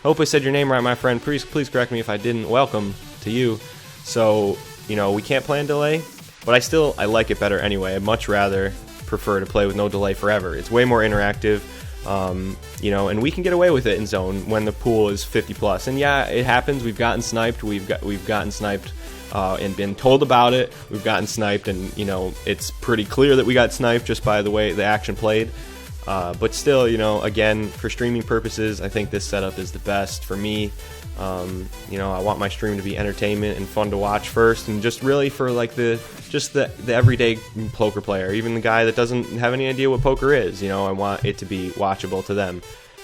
hope I said your name right, my friend. Please correct me if I didn't. Welcome to you. So, you know, we can't play in delay, but I like it better anyway. I'd much rather prefer to play with no delay forever. It's way more interactive, you know, and we can get away with it in zone when the pool is 50 plus. And yeah, it happens. We've gotten sniped. We've gotten sniped. And been told about it. We've gotten sniped, and you know it's pretty clear that we got sniped just by the way the action played. But still, you know, again, for streaming purposes, I think this setup is the best for me. You know, I want my stream to be entertainment and fun to watch first, and just really for like the everyday poker player, even the guy that doesn't have any idea what poker is. You know, I want it to be watchable to them.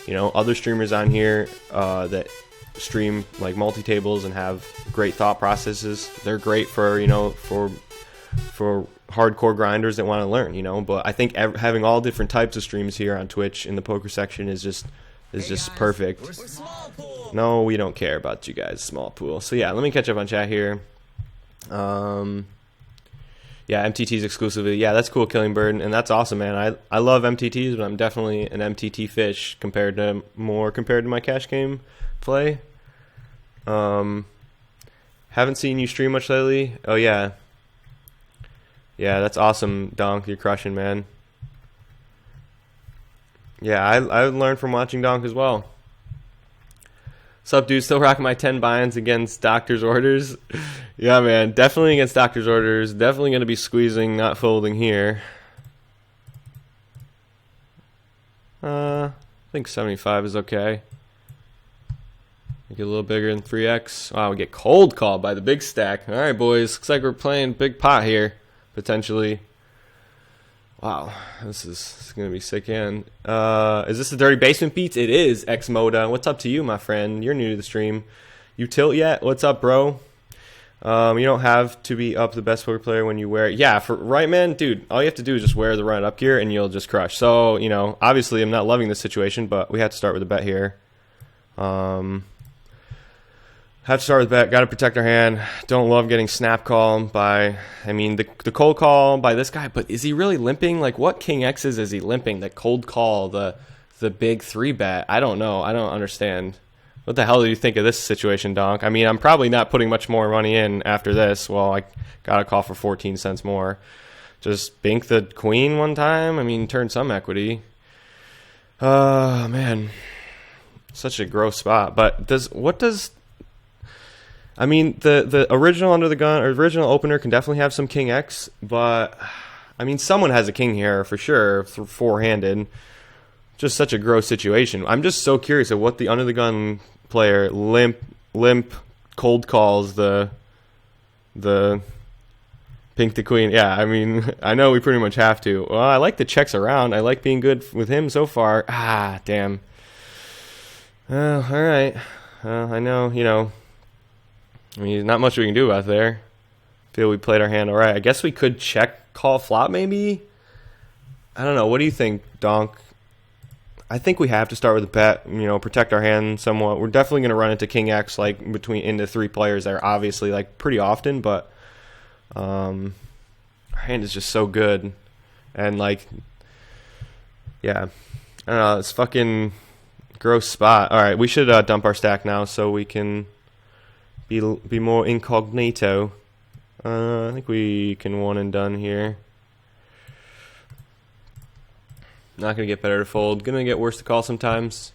You know, other streamers on here that stream like multi-tables and have great thought processes, they're great for, you know, for hardcore grinders that want to learn, you know. But I think having all different types of streams here on Twitch in the poker section is just perfect. No, we don't care about you guys, small pool. So yeah, let me catch up on chat here. Yeah, MTTs exclusively. Yeah, that's cool, Killing Bird, and that's awesome, man. I love MTTs, but I'm definitely an MTT fish compared to my cash game play. Haven't seen you stream much lately. Oh yeah, that's awesome, Donk. You're crushing, man. Yeah, I learned from watching Donk as well. Sup, dude? Still rocking my 10 buy-ins against Doctor's Orders. Yeah, man, definitely against Doctor's Orders. Definitely gonna be squeezing, not folding here. I think 75 is okay. Get a little bigger than 3x. Wow, we get cold called by the big stack. All right, boys. Looks like we're playing big pot here, potentially. Wow, this is going to be sick. And is this the Dirty Basement Beats? It is, X-Moda. What's up to you, my friend? You're new to the stream. You tilt yet? What's up, bro? You don't have to be up the best poker player when you wear it. Yeah, for right, man, dude, all you have to do is just wear the run-up gear and you'll just crush. So, you know, obviously I'm not loving this situation, but we have to start with a bet here. Have to start with bet. Got to protect our hand. Don't love getting snap called by, I mean, the cold call by this guy. But is he really limping? Like, what King X's is he limping? The cold call, the big 3-bet. I don't know. I don't understand. What the hell do you think of this situation, Donk? I mean, I'm probably not putting much more money in after this. Well, I got a call for 14 cents more. Just bink the queen one time. I mean, turn some equity. Man, such a gross spot. But I mean, the original under the gun, or original opener can definitely have some King X, but I mean, someone has a king here for sure, four-handed. Just such a gross situation. I'm just so curious of what the under the gun player limp cold calls the pink the queen. Yeah, I mean, I know we pretty much have to. Well, I like the checks around. I like being good with him so far. Ah, damn. All right. I know, you know. I mean, not much we can do about there. Feel we played our hand all right. I guess we could check call flop maybe. I don't know. What do you think, Donk? I think we have to start with a bet. You know, protect our hand somewhat. We're definitely going to run into King X like into 3 players there, obviously, like pretty often. But our hand is just so good, and like, yeah, I don't know. It's fucking gross spot. All right, we should dump our stack now so we can be more incognito. I think we can one and done here. Not gonna get better to fold. Gonna get worse to call sometimes.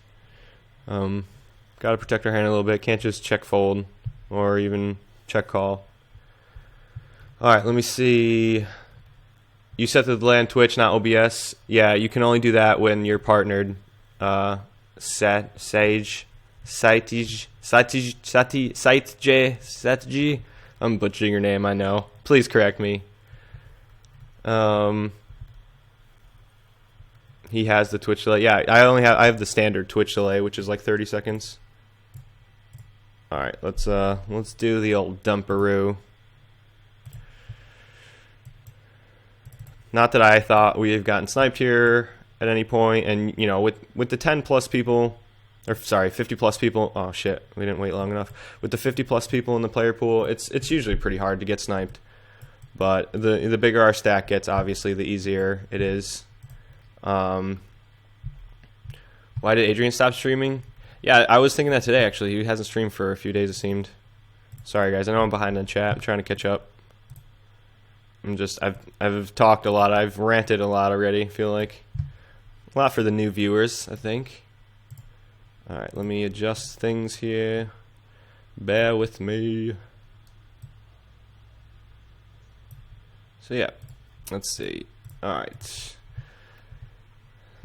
Gotta protect our hand a little bit. Can't just check fold or even check call. Alright, let me see. You set the delay on Twitch, not OBS. Yeah, you can only do that when you're partnered. Sage. Satij. I'm butchering your name, I know. Please correct me. He has the Twitch delay. Yeah, I have the standard Twitch delay, which is like 30 seconds. All right, let's do the old dumperoo. Not that I thought we have gotten sniped here at any point, and you know, with the 10 plus people, or sorry, 50 plus people. Oh shit, we didn't wait long enough. With the 50 plus people in the player pool, it's usually pretty hard to get sniped. But the bigger our stack gets, obviously, the easier it is. Why did Adrian stop streaming? Yeah, I was thinking that today, actually. He hasn't streamed for a few days, it seemed. Sorry, guys. I know I'm behind on chat. I'm trying to catch up. I've talked a lot. I've ranted a lot already, I feel like. A lot for the new viewers, I think. Alright, let me adjust things here. Bear with me. So, yeah. Let's see. Alright.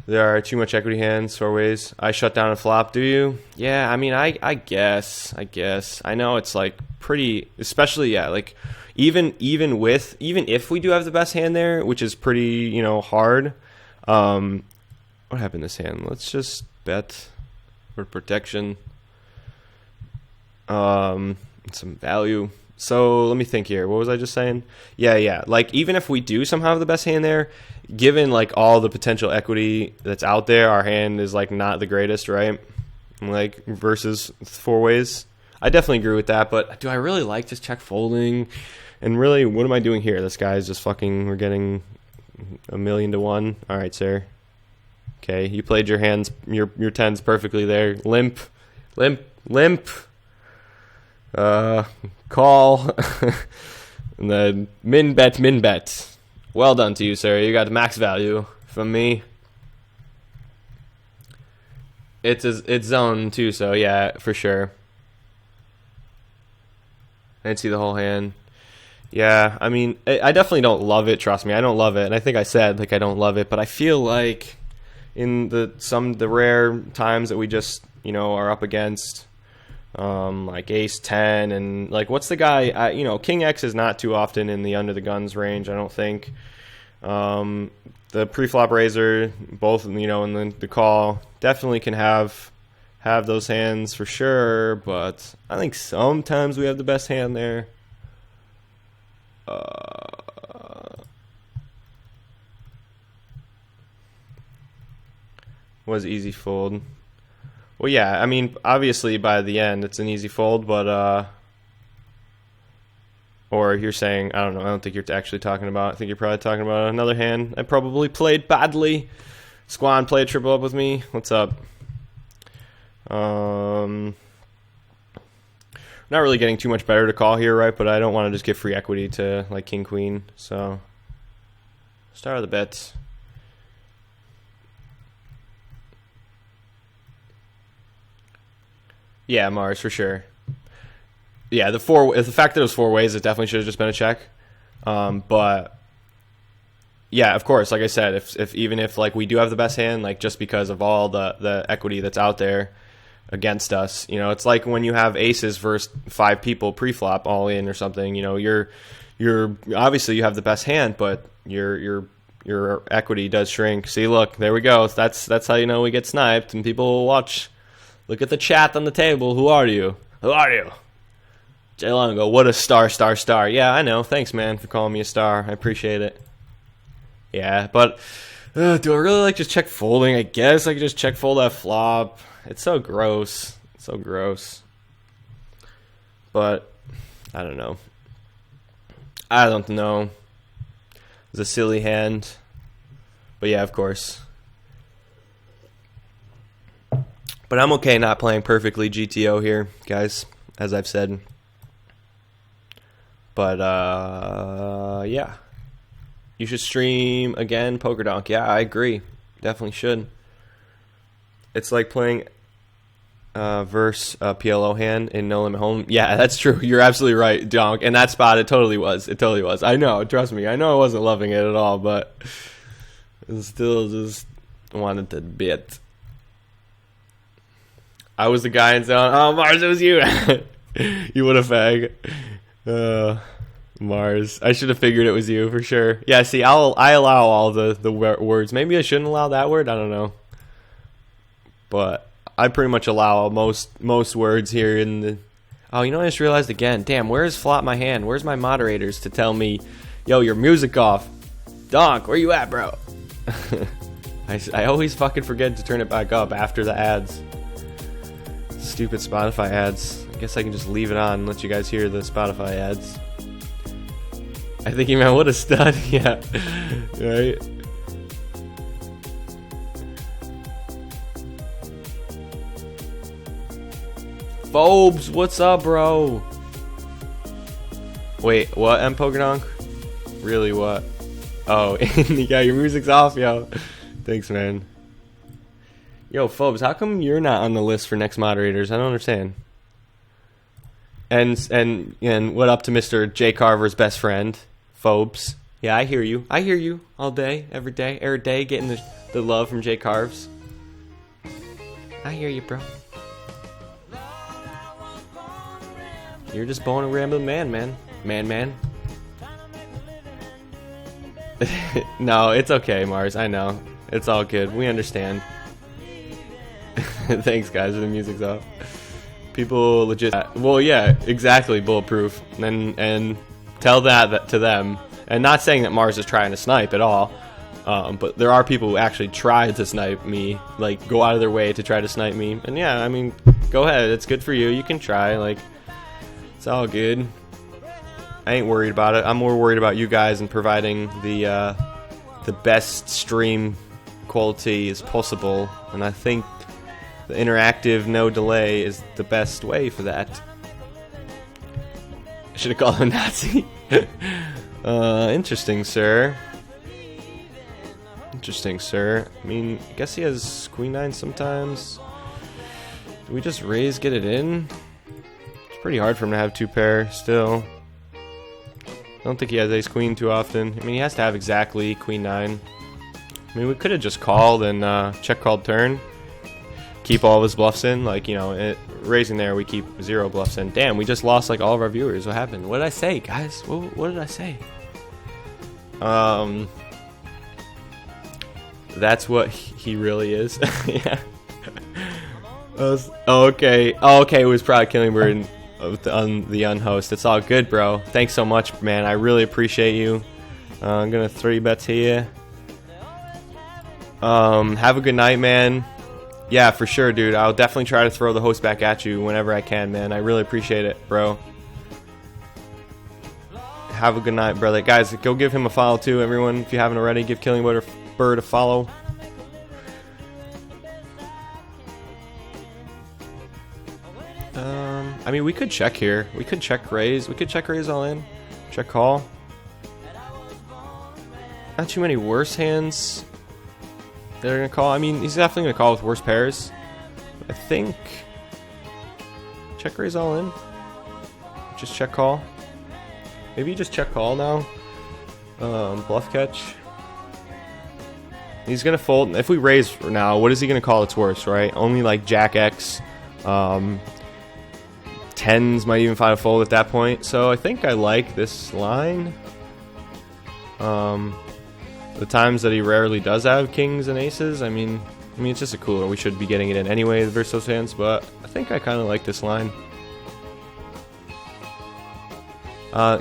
There are too much equity hands, 4 ways. I shut down a flop, do you? Yeah, I mean, I guess. I know it's like pretty, especially, yeah, like even if we do have the best hand there, which is pretty, you know, hard. What happened this hand? Let's just bet for protection. Some value. So let me think here. What was I just saying? Yeah. Like even if we do somehow have the best hand there, given like all the potential equity that's out there, our hand is like not the greatest, right? Like versus 4 ways. I definitely agree with that, but do I really like just check folding? And really, what am I doing here? This guy's just fucking, we're getting 1,000,000 to 1. All right, sir. Okay, you played your hands, your 10s perfectly there. Limp. Call. And then min bet. Well done to you, sir. You got the max value from me. It's zone too, so yeah, for sure. I didn't see the whole hand. Yeah, I mean, I definitely don't love it. Trust me, I don't love it, and I think I said like I don't love it, but I feel like in the rare times that we just, you know, are up against like ace 10 and like what's the guy, you know, king X is not too often in the under the guns range, I don't think. The pre-flop raiser, both, you know, and the call definitely can have those hands for sure, but I think sometimes we have the best hand there. Was easy fold. Well, yeah, I mean, obviously by the end it's an easy fold, but or you're saying, I don't know, I don't think you're actually talking about, I think you're probably talking about another hand I probably played badly. Squan, play a triple up with me. What's up? Not really getting too much better to call here, right? But I don't want to just give free equity to like king queen, so start of the bets. Yeah, Mars for sure. Yeah, the fact that it was 4 ways, it definitely should have just been a check. But yeah, of course, like I said, if even if like we do have the best hand, like just because of all the equity that's out there against us, you know, it's like when you have aces versus 5 people pre-flop all in or something, you know, you're obviously you have the best hand, but your equity does shrink. See, look, there we go. That's how you know we get sniped, and people will watch. Look at the chat on the table. Who are you? Who are you? Jay Longo, what a star. Yeah, I know. Thanks, man, for calling me a star. I appreciate it. Yeah, but do I really like just check folding? I guess I could just check fold that flop. It's so gross. It's so gross. But I don't know. It's a silly hand. But yeah, of course. But I'm okay not playing perfectly GTO here, guys, as I've said. But yeah. You should stream again, Poker Donk. Yeah, I agree. Definitely should. It's like playing verse PLO hand in No Limit Home. Yeah, that's true. You're absolutely right, Donk. And that spot, it totally was. It totally was. I know. Trust me. I know I wasn't loving it at all, but it still just wanted to bit. I was the guy in zone. Oh, Mars, it was you. You would have fag. Mars. I should have figured it was you for sure. Yeah, see, I allow all the words. Maybe I shouldn't allow that word. I don't know. But I pretty much allow most words here in the... Oh, you know, I just realized again. Damn, where's Flop My Hand? Where's my moderators to tell me, yo, your music off? Donk, where you at, bro? I always fucking forget to turn it back up after the ads. Stupid Spotify ads. I guess I can just leave it on and let you guys hear the Spotify ads. I think he meant what a stud. Yeah. Right? Phobes, what's up, bro? Wait, what, M. Pokerdonk? Really, what? Oh, yeah, your music's off, yo. Thanks, man. Yo, Phobes, how come you're not on the list for next moderators? I don't understand. And what up to Mr. J. Carver's best friend, Phobes? Yeah, I hear you. I hear you all day, every day, getting the love from J. Carves. I hear you, bro. You're just born a rambling man. Man. No, it's okay, Mars. I know. It's all good. We understand. Thanks, guys. The music's off. People legit... Well, yeah, exactly. Bulletproof. And tell that to them. And not saying that Mars is trying to snipe at all. But there are people who actually try to snipe me. Like, go out of their way to try to snipe me. And yeah, I mean, go ahead. It's good for you. You can try. Like, it's all good. I ain't worried about it. I'm more worried about you guys and providing the best stream quality as possible. And I think the interactive, no delay is the best way for that. I should have called him Nazi. Interesting, sir. Interesting, sir. I mean, I guess he has Queen 9 sometimes. Do we just raise, get it in? It's pretty hard for him to have two pair still. I don't think he has ace queen too often. I mean, he has to have exactly Queen 9. I mean, we could have just called and check called turn. Keep all of his bluffs in. Like, you know, raising there, we keep 0 bluffs in. Damn, we just lost like all of our viewers. What happened? What did I say, guys? What did I say? That's what he really is. Yeah. Okay. It was probably Killingbird on the unhost. It's all good, bro. Thanks so much, man. I really appreciate you. I'm gonna 3-bet to you. Have a good night, man. Yeah, for sure, dude. I'll definitely try to throw the host back at you whenever I can, man. I really appreciate it, bro. Have a good night, brother. Guys, go give him a follow, too, everyone. If you haven't already, give Killingbird a follow. I mean, we could check here. We could check raise. We could check raise all in. Check call. Not too many worse hands that are going to call. I mean, he's definitely going to call with worse pairs. I think... Check raise all in. Just check call. Maybe just check call now. Bluff catch. He's going to fold. If we raise now, what is he going to call its worst, right? Only like Jack X. 10s might even find a fold at that point. So I think I like this line. The times that he rarely does have kings and aces, I mean it's just a cooler. We should be getting it in anyway versus those hands, but I think I kind of like this line.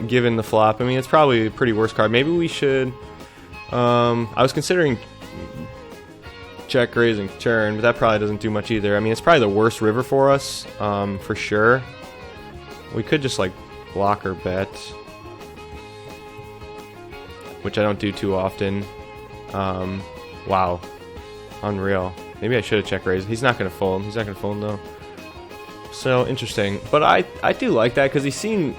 Given the flop, I mean, it's probably a pretty worse card. Maybe we should... I was considering check raising turn, but that probably doesn't do much either. I mean, it's probably the worst river for us, for sure. We could just, like, block or bet, which I don't do too often. Wow. Unreal. Maybe I should have check raised. He's not going to fold. He's not going to fold, though. So, interesting. But I do like that, because he's seen...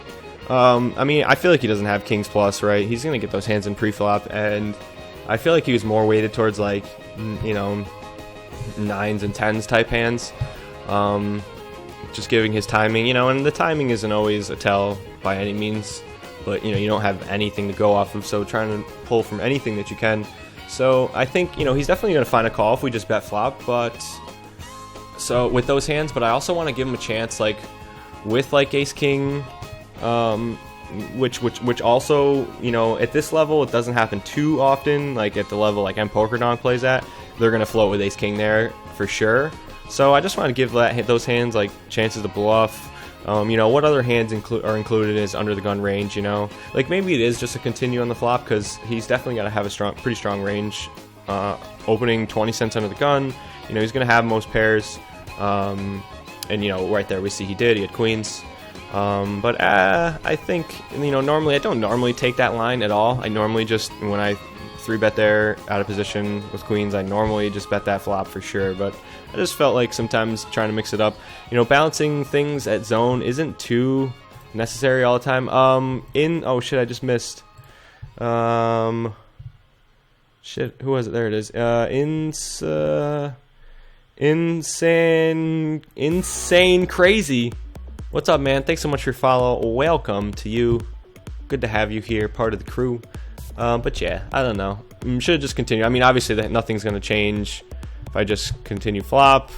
I mean, I feel like he doesn't have kings plus, right? He's going to get those hands in pre-flop, and I feel like he was more weighted towards, like, you know, 9s and 10s type hands. Just giving his timing, you know, and the timing isn't always a tell by any means, but, you know, you don't have anything to go off of, so trying to pull from anything that you can. So I think, you know, he's definitely going to find a call if we just bet flop, but so with those hands, but I also want to give him a chance, like, with, like, ace-king, which also, you know, at this level, it doesn't happen too often, like, at the level, like, MPokerDonk plays at, they're going to float with ace-king there, for sure. So I just want to give those hands, like, chances to bluff. You know, what other hands are included is under the gun range, you know? Like, maybe it is just a continue on the flop, because he's definitely got to have a pretty strong range. Opening 20 cents under the gun, you know, he's going to have most pairs. And, you know, right there we see he had queens. But I think, you know, normally, I don't normally take that line at all. I normally just, when I 3-bet there out of position with queens, I normally just bet that flop for sure, but I just felt like sometimes trying to mix it up, you know, balancing things at zone isn't too necessary all the time. Oh shit, I just missed, shit, who was it? There it is. Insane crazy. What's up, man? Thanks so much for your follow. Welcome to you. Good to have you here, part of the crew. But yeah, I don't know. Should have just continued. I mean, obviously nothing's going to change if I just continue flop.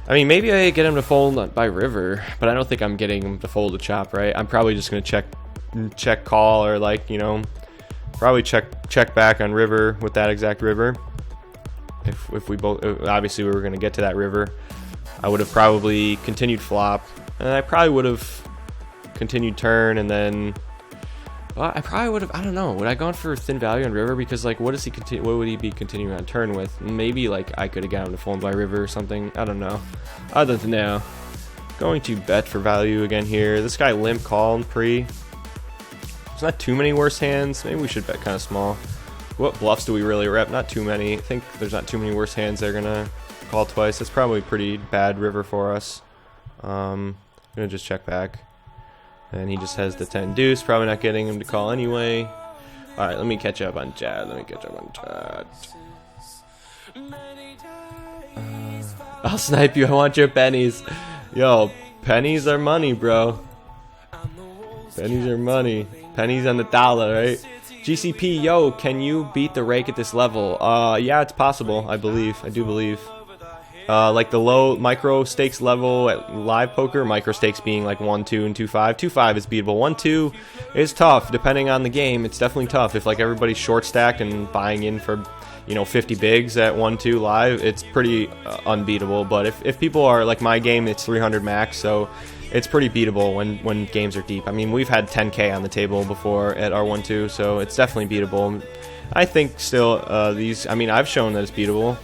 I mean, maybe I get him to fold by river, but I don't think I'm getting him to fold a chop, right? I'm probably just going to check call, or, like, you know, probably check back on river with that exact river. If we both, obviously we were going to get to that river, I would have probably continued flop, and I probably would have continued turn, and then I probably would have, I don't know, would I gone for thin value on river? Because, like, what would he be continuing on turn with? Maybe, like, I could have got him to fold by river or something. I don't know. Other than now, going to bet for value again here. This guy limp called pre. There's not too many worse hands. Maybe we should bet kind of small. What bluffs do we really rep? Not too many. I think there's not too many worse hands they're gonna call twice. That's probably pretty bad river for us. I'm gonna just check back. And he just has the 10 deuce, probably not getting him to call anyway. Alright, let me catch up on chat. I'll snipe you, I want your pennies. Yo, pennies are money, bro. Pennies are money. Pennies on the dollar, right? GCP, yo, can you beat the rake at this level? Yeah, it's possible, I do believe. Like the low micro stakes level at live poker, micro stakes being like 1-2 and 2-5. 2-5 is beatable. 1-2 is tough depending on the game. It's definitely tough if, like, everybody's short stacked and buying in for, you know, 50 bigs at 1-2 live. It's pretty unbeatable. But if people are like my game, it's 300 max, so it's pretty beatable when games are deep. I mean, we've had 10K on the table before at our 1-2, so it's definitely beatable. I think still these. I mean, I've shown that it's beatable.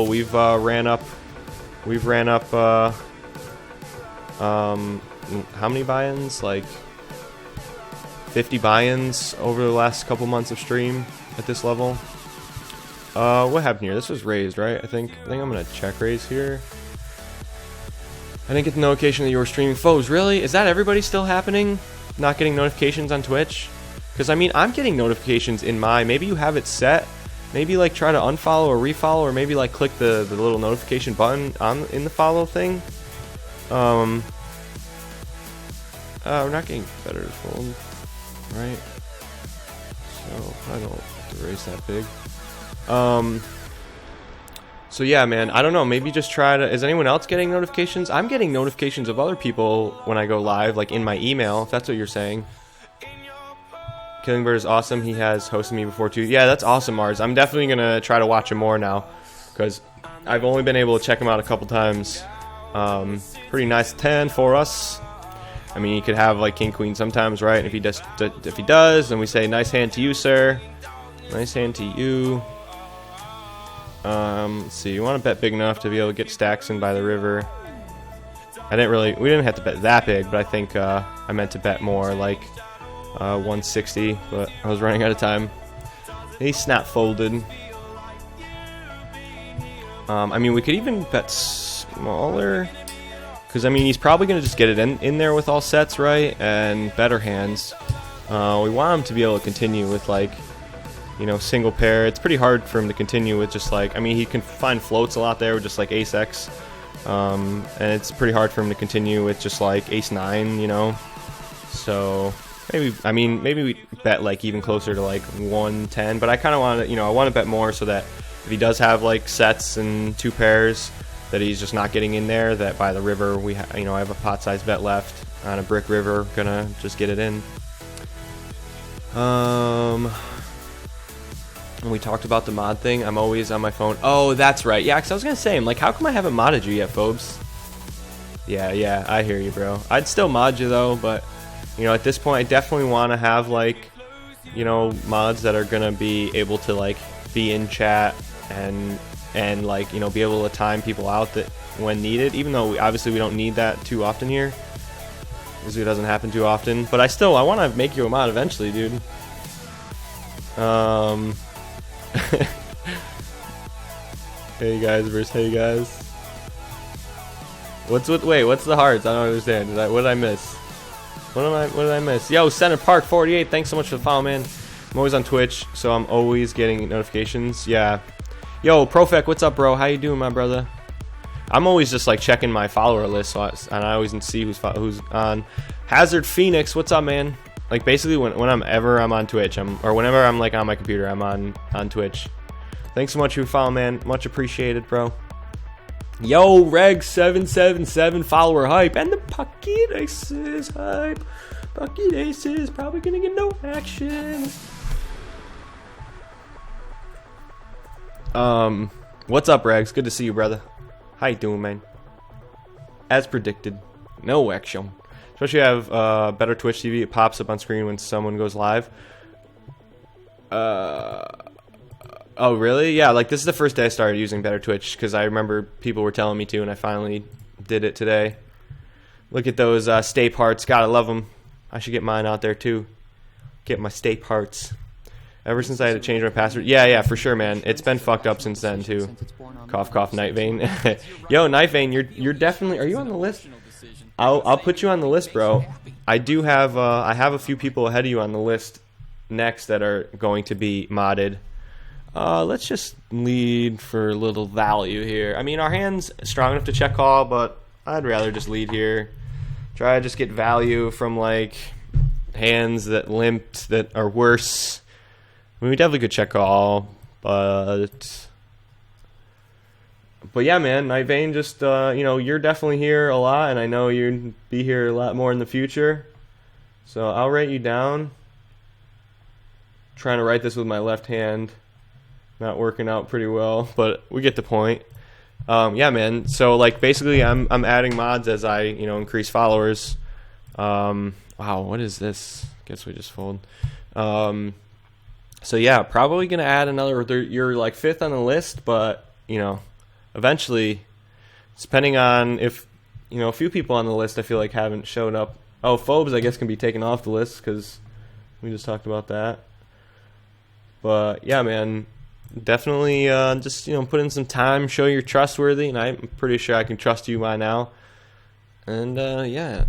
We've ran up how many buy-ins? Like 50 buy-ins over the last couple months of stream at this level. What happened here? This was raised, right? I think I'm gonna check raise here. I didn't get the notification that you were streaming. Foes, really? Is that everybody still happening? Not getting notifications on Twitch? Because, I mean, I'm getting notifications in my, maybe you have it set. Maybe, like, try to unfollow or refollow, or maybe, like, click the little notification button in the follow thing. We're not getting better to fold, right? So I don't have to raise that big. So yeah, man, I don't know. Maybe just try to. Is anyone else getting notifications? I'm getting notifications of other people when I go live, like in my email, if that's what you're saying. Killingbird is awesome. He has hosted me before too. Yeah, that's awesome, Mars. I'm definitely gonna try to watch him more now, because I've only been able to check him out a couple times. Pretty nice 10 for us. I mean, he could have like king queen sometimes, right? And if he does, then we say nice hand to you, sir. Nice hand to you. Let's see. You want to bet big enough to be able to get stacks in by the river. We didn't have to bet that big, but I think I meant to bet more, like 160, but I was running out of time. He snap folded. I mean, we could even bet smaller, because I mean, he's probably going to just get it in there with all sets, right? And better hands. We want him to be able to continue with like you know, single pair. It's pretty hard for him to continue with just like, I mean, he can find floats a lot there with just like ace X, and it's pretty hard for him to continue with just like ace 9, you know. So maybe, I mean, maybe we bet like even closer to like 110, but I kind of want to, you know, I want to bet more so that if he does have like sets and 2 pairs, that he's just not getting in there, that by the river we you know, I have a pot size bet left on a brick river, gonna just get it in. We talked about the mod thing. I'm always on my phone. Oh, that's right. Yeah, because I was gonna say, I'm like, how come I haven't modded you yet, Phobes? Yeah, I hear you, bro. I'd still mod you though, but you know, at this point, I definitely want to have like, you know, mods that are gonna be able to like be in chat and like, you know, be able to time people out that when needed, even though obviously we don't need that too often here, because it doesn't happen too often. But I want to make you a mod eventually, dude. Hey guys versus hey guys. What's the hearts? I don't understand. What did I miss? What did I miss? Yo, Center Park 48. Thanks so much for the follow, man. I'm always on Twitch, so I'm always getting notifications. Yeah. Yo, Profec, what's up, bro? How you doing, my brother? I'm always just like checking my follower list, and I always see who's on. Hazard Phoenix, what's up, man? Like basically, when I'm on Twitch, or whenever I'm like on my computer, I'm on Twitch. Thanks so much for follow, man. Much appreciated, bro. Yo, Reg777 follower hype, and the Pocket Aces hype. Pocket Aces probably gonna get no action. What's up, Regs? Good to see you, brother. How you doing, man? As predicted, no action. Especially have better Twitch TV. It pops up on screen when someone goes live. Oh, really? Yeah, like this is the first day I started using better Twitch, because I remember people were telling me to, and I finally did it today. Look at those stay parts. Gotta love them. I should get mine out there too. Get my stay parts. Ever since I had to change my password. Yeah, for sure, man. It's been fucked up since then too. Cough, cough, Night Vein. Yo, Night Vein, you're definitely. Are you on the list? I'll put you on the list, bro. I do have I have a few people ahead of you on the list next that are going to be modded. Let's just lead for a little value here. I mean, our hand's strong enough to check call, but I'd rather just lead here. Try to just get value from like hands that limped that are worse. I mean, we definitely could check call, but yeah, man, Night Vein, just you know, you're definitely here a lot, and I know you'd be here a lot more in the future. So I'll write you down. Trying to write this with my left hand, not working out pretty well, but we get the point. Yeah, man. So like basically, I'm adding mods as I, you know, increase followers. Wow, what is this? Guess we just fold. So yeah, probably gonna add another. You're like 5th on the list, but you know, eventually, depending on if, you know, a few people on the list I feel like haven't showed up. Oh, Phobes I guess can be taken off the list because we just talked about that. But yeah, man, definitely just, you know, put in some time, show you're trustworthy, and I'm pretty sure I can trust you by now. And yeah,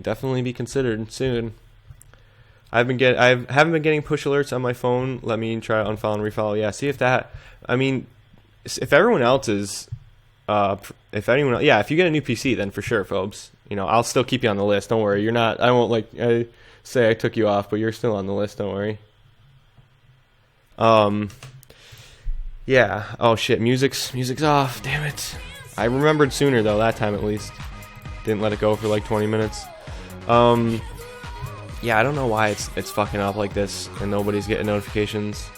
definitely be considered soon. I haven't been getting push alerts on my phone. Let me try to unfollow and refollow. Yeah, see if that. I mean, if everyone else is, if anyone, yeah, if you get a new PC, then for sure, Phobes. You know, I'll still keep you on the list. Don't worry. You're not. I won't say I took you off, but you're still on the list. Don't worry. Yeah. Oh shit. Music's off. Damn it. I remembered sooner though. That time at least. Didn't let it go for like 20 minutes. Yeah, I don't know why it's fucking up like this and nobody's getting notifications.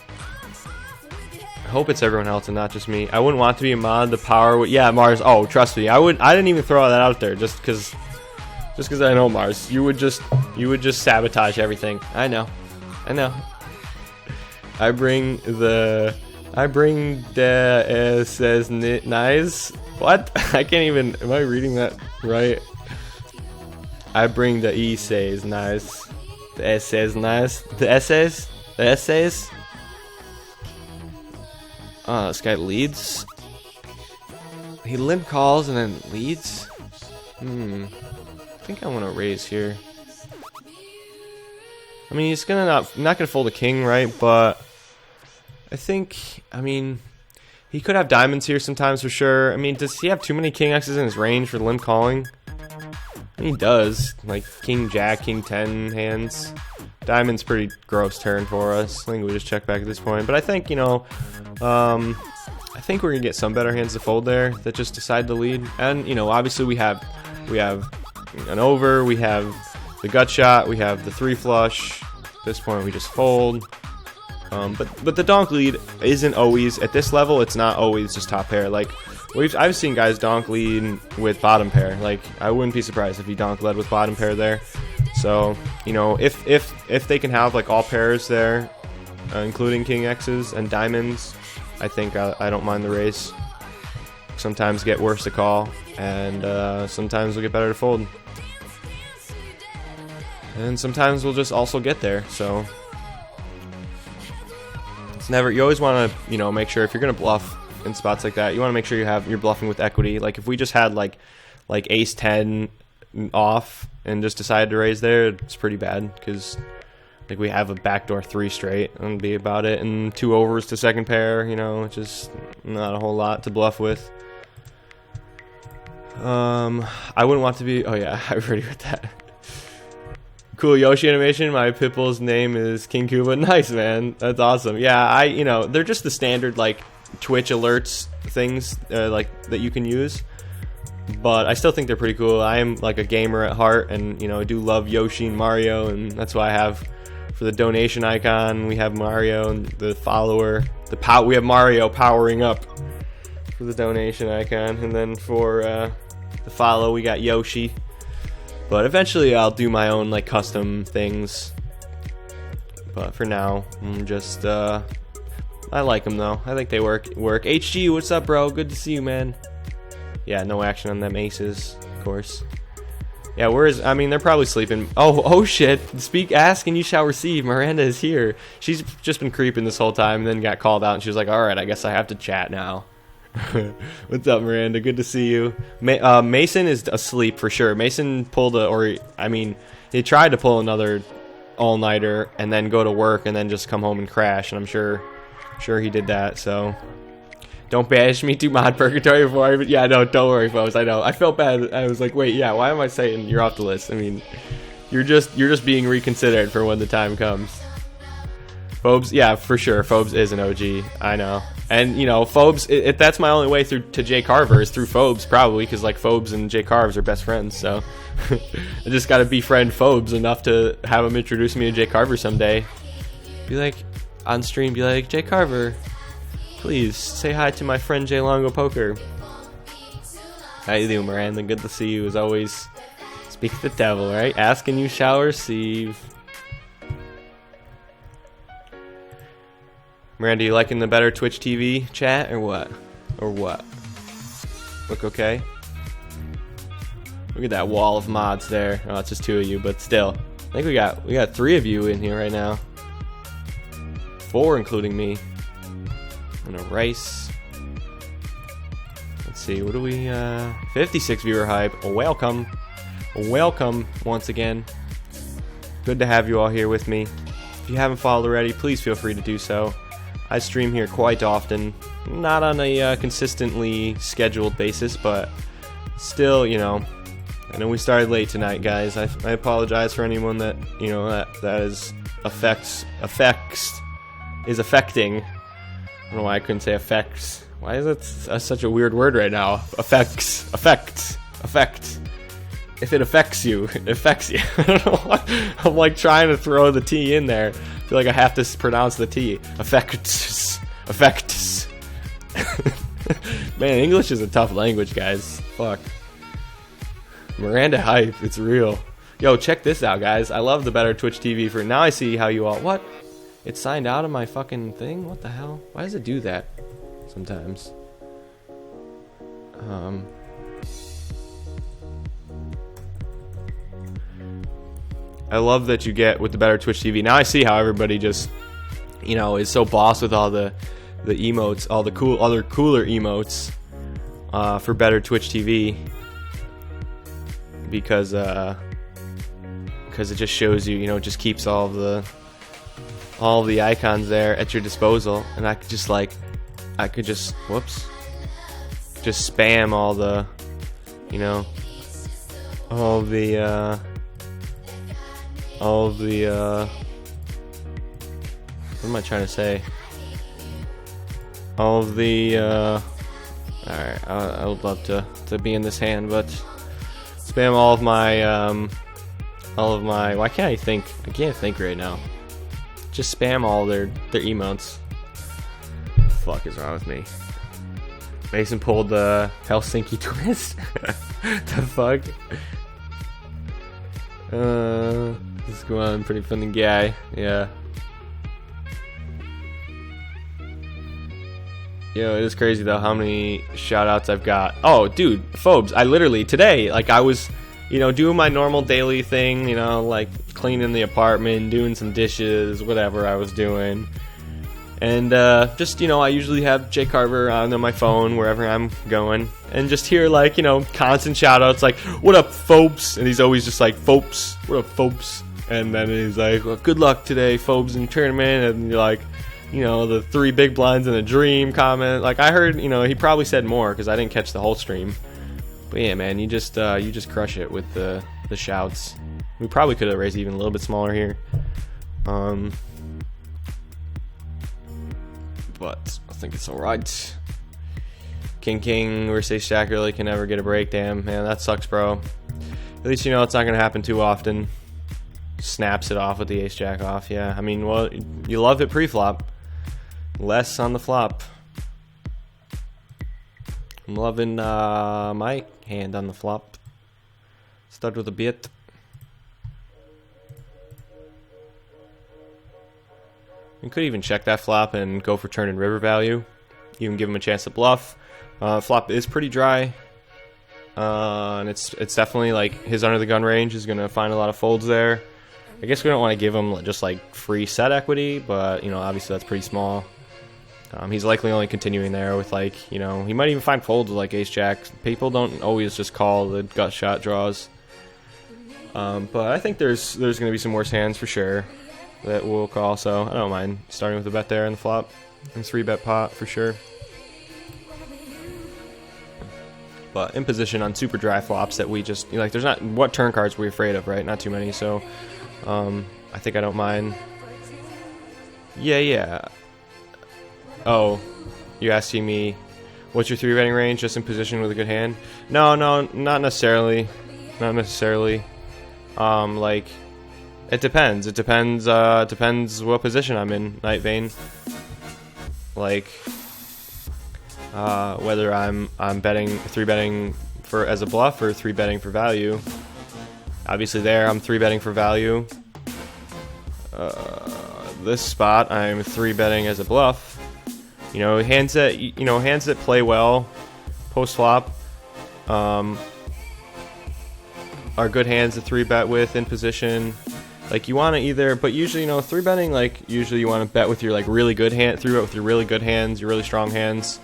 I hope it's everyone else and not just me. I wouldn't want to be a mod. The power. Yeah, Mars. Oh, trust me. I didn't even throw that out there just because I know Mars. You would just sabotage everything. I know. I bring the says nice. What? I can't even. Am I reading that right? I bring the E says nice. The S says nice. The essays. This guy leads. He limp calls and then leads. I think I want to raise here. I mean, he's gonna not gonna fold a king, right? But I think, I mean, he could have diamonds here sometimes for sure. I mean, does he have too many king X's in his range for limp calling? He does, like king jack, king 10 hands. Diamond's pretty gross turn for us. I think we just check back at this point. But I think, you know, I think we're gonna get some better hands to fold there that just decide to lead. And, you know, obviously we have an over, we have the gut shot, we have the 3 flush. At this point we just fold. But the donk lead isn't always, at this level, it's not always just top pair. Like, I've seen guys donk lead with bottom pair. Like, I wouldn't be surprised if he donk led with bottom pair there. So, you know, if they can have like all pairs there, including king X's and diamonds, I think I don't mind the raise. Sometimes get worse to call, and sometimes we'll get better to fold. And sometimes we'll just also get there, so it's never, you always want to, you know, make sure if you're going to bluff in spots like that, you want to make sure you're bluffing with equity. Like if we just had like ace 10 off and just decided to raise there, it's pretty bad because like we have a backdoor 3 straight and be about it, and 2 overs to second pair, you know, it's just not a whole lot to bluff with. I wouldn't want to be, oh yeah, I already read that. Cool Yoshi animation. My Pipple's name is King Kuba. Nice, man. That's awesome. Yeah, you know, they're just the standard like Twitch alerts things like that you can use, but I still think they're pretty cool. I am like a gamer at heart, and you know, I do love Yoshi and Mario, and that's why I have for the donation icon we have Mario, and the follower, we have Mario powering up for the donation icon, and then for the follow we got Yoshi. But eventually I'll do my own like custom things. But for now, I'm just I like them though. I think they work. HG, what's up, bro? Good to see you, man. Yeah, no action on them aces, of course. Yeah, I mean, they're probably sleeping. Oh shit. Ask and you shall receive. Miranda is here. She's just been creeping this whole time and then got called out and she was like, "All right, I guess I have to chat now." What's up, Miranda? Good to see you. Mason is asleep for sure. Mason pulled he tried to pull another all-nighter and then go to work and then just come home and crash, and I'm sure he did that. So don't bash me to mod purgatory before I, yeah, no, don't worry, folks. I know. I felt bad. I was like, wait, yeah, why am I saying you're off the list? I mean, you're just being reconsidered for when the time comes. Phobes, yeah, for sure. Phobes is an OG. I know. And, you know, Phobes, that's my only way through to Jay Carver is through Phobes, probably, because, like, Phobes and Jay Carves are best friends, so I just gotta befriend Phobes enough to have him introduce me to Jay Carver someday. Be like, on stream, be like, Jay Carver, please say hi to my friend Jay Longo Poker. How you doing, Miranda? Good to see you, as always. Speak to the devil, right? Ask and you shall receive. Miranda, you liking the better Twitch TV chat or what? Or what? Look okay? Look at that wall of mods there. Oh, it's just 2 of you, but still. I think we got 3 of you in here right now. 4 including me. And a rice. Let's see, what do we 56 viewer hype. Welcome. Welcome once again. Good to have you all here with me. If you haven't followed already, please feel free to do so. I stream here quite often, not on a consistently scheduled basis, but still, you know, I know we started late tonight, guys. I apologize for anyone that, you know, that is affecting. I don't know why I couldn't say affects. Why is it such a weird word right now? Affect. If it affects you, it affects you. I don't know why. I'm like trying to throw the T in there. I feel like I have to pronounce the T. Affects. Man, English is a tough language, guys. Fuck. Miranda hype, it's real. Yo, check this out, guys. I love the better Twitch TV for now. I see how you all. What? It's signed out of my fucking thing? What the hell? Why does it do that sometimes? I love that you get with the better Twitch TV. Now I see how everybody just, you know, is so boss with all the emotes, all the other cooler emotes for better Twitch TV, because it just shows you, you know, it just keeps all of all the icons there at your disposal, and I could just whoops, just spam all the, you know, all the what am I trying to say? All of the alright, I would love to be in this hand, but spam all of my why can't I think? I can't think right now. Just spam all their emotes. The fuck is wrong with me? Mason pulled the Helsinki twist. The fuck? This is going on, pretty funny guy. Yeah. Yo, it is crazy though how many shoutouts I've got. Oh, dude, Phobes, I literally today, like, I was, you know, doing my normal daily thing, you know, like cleaning the apartment, doing some dishes, whatever I was doing. And just, you know, I usually have Jay Carver on my phone wherever I'm going, and just hear, like, you know, constant shoutouts like, "What up, Phobes?" And he's always just like, "Phobes, what up, Phobes?" And then he's like, "Well, good luck today, Phobes, in tournament." And you're like, you know, the 3 big blinds and a dream comment. Like, I heard, you know, he probably said more because I didn't catch the whole stream. But yeah, man, you just crush it with the shouts. We probably could have raised even a little bit smaller here. But I think it's alright. King or say Shaq really can never get a break. Damn, man, that sucks, bro. At least you know it's not gonna happen too often. Snaps it off with the ace jack off. Yeah, I mean, well, you love it pre-flop. Less on the flop. I'm loving my hand on the flop. Start with a bit. You could even check that flop and go for turn and river value. Even give him a chance to bluff. Flop is pretty dry. And it's definitely like his under the gun range is gonna find a lot of folds there. I guess we don't want to give him just like free set equity, but you know, obviously that's pretty small. He's likely only continuing there with, like, you know, he might even find folds with like ace jack. People don't always just call the gut shot draws. But I think there's going to be some worse hands for sure that we'll call, so I don't mind starting with a bet there in the flop and 3-bet pot for sure. But in position on super dry flops that we just, you know, like, there's not, what turn cards we're afraid of, right? Not too many, so I think I don't mind. Yeah. Oh, you're asking me what's your 3-betting range just in position with a good hand? No, not necessarily. Not necessarily. Like, it depends. It depends what position I'm in, Night Vein. Like, whether I'm betting 3-betting for as a bluff or 3-betting for value. Obviously there I'm 3-betting for value. This spot I'm 3-betting as a bluff. You know, hands that play well post flop are good hands to 3-bet with in position. Like, you want to either, but usually, you know, 3-betting, like, usually you want to bet with your, like, really good hand, 3-bet with your really good hands, your really strong hands,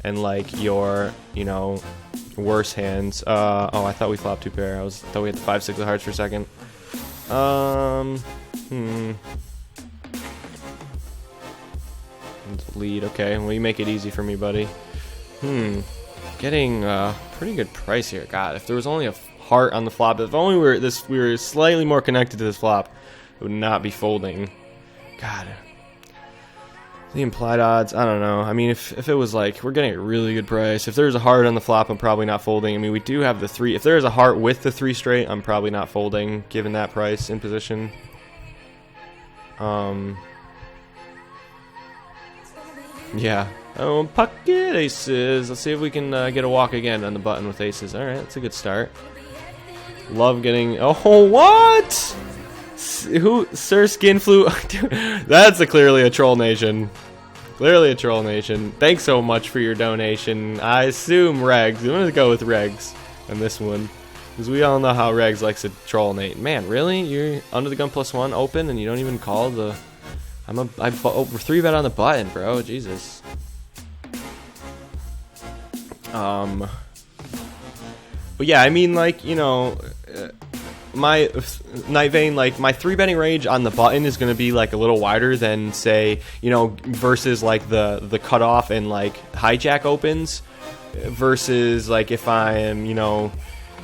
and, like, your, you know, worse hands. Oh, I thought we flopped 2 pair. I thought we had the 5-6 of hearts for a second. Lead, okay. Well, you make it easy for me, buddy. Getting a pretty good price here. God, if there was only a heart on the flop, if only we were slightly more connected to this flop, it would not be folding. God, the implied odds, I don't know. I mean, if it was like, we're getting a really good price. If there's a heart on the flop, I'm probably not folding. I mean, we do have the 3. If there's a heart with the 3 straight, I'm probably not folding, given that price in position. Yeah. Oh, pocket aces. Let's see if we can get a walk again on the button with aces. All right, that's a good start. Love getting. Oh, what? Who? Sir Skinflu? Dude, that's clearly a troll nation. Clearly a troll nation. Thanks so much for your donation. I assume Regs. I'm gonna go with Regs on this one, because we all know how Regs likes to troll Nate. Man, really? You're under the gun +1 open and you don't even call the. I 3-bet on the button, bro. Jesus. But yeah, I mean, like, you know, my Night Vein, like my 3-betting range on the button is going to be like a little wider than, say, you know, versus like the cutoff and like hijack opens, versus like if I'm, you know,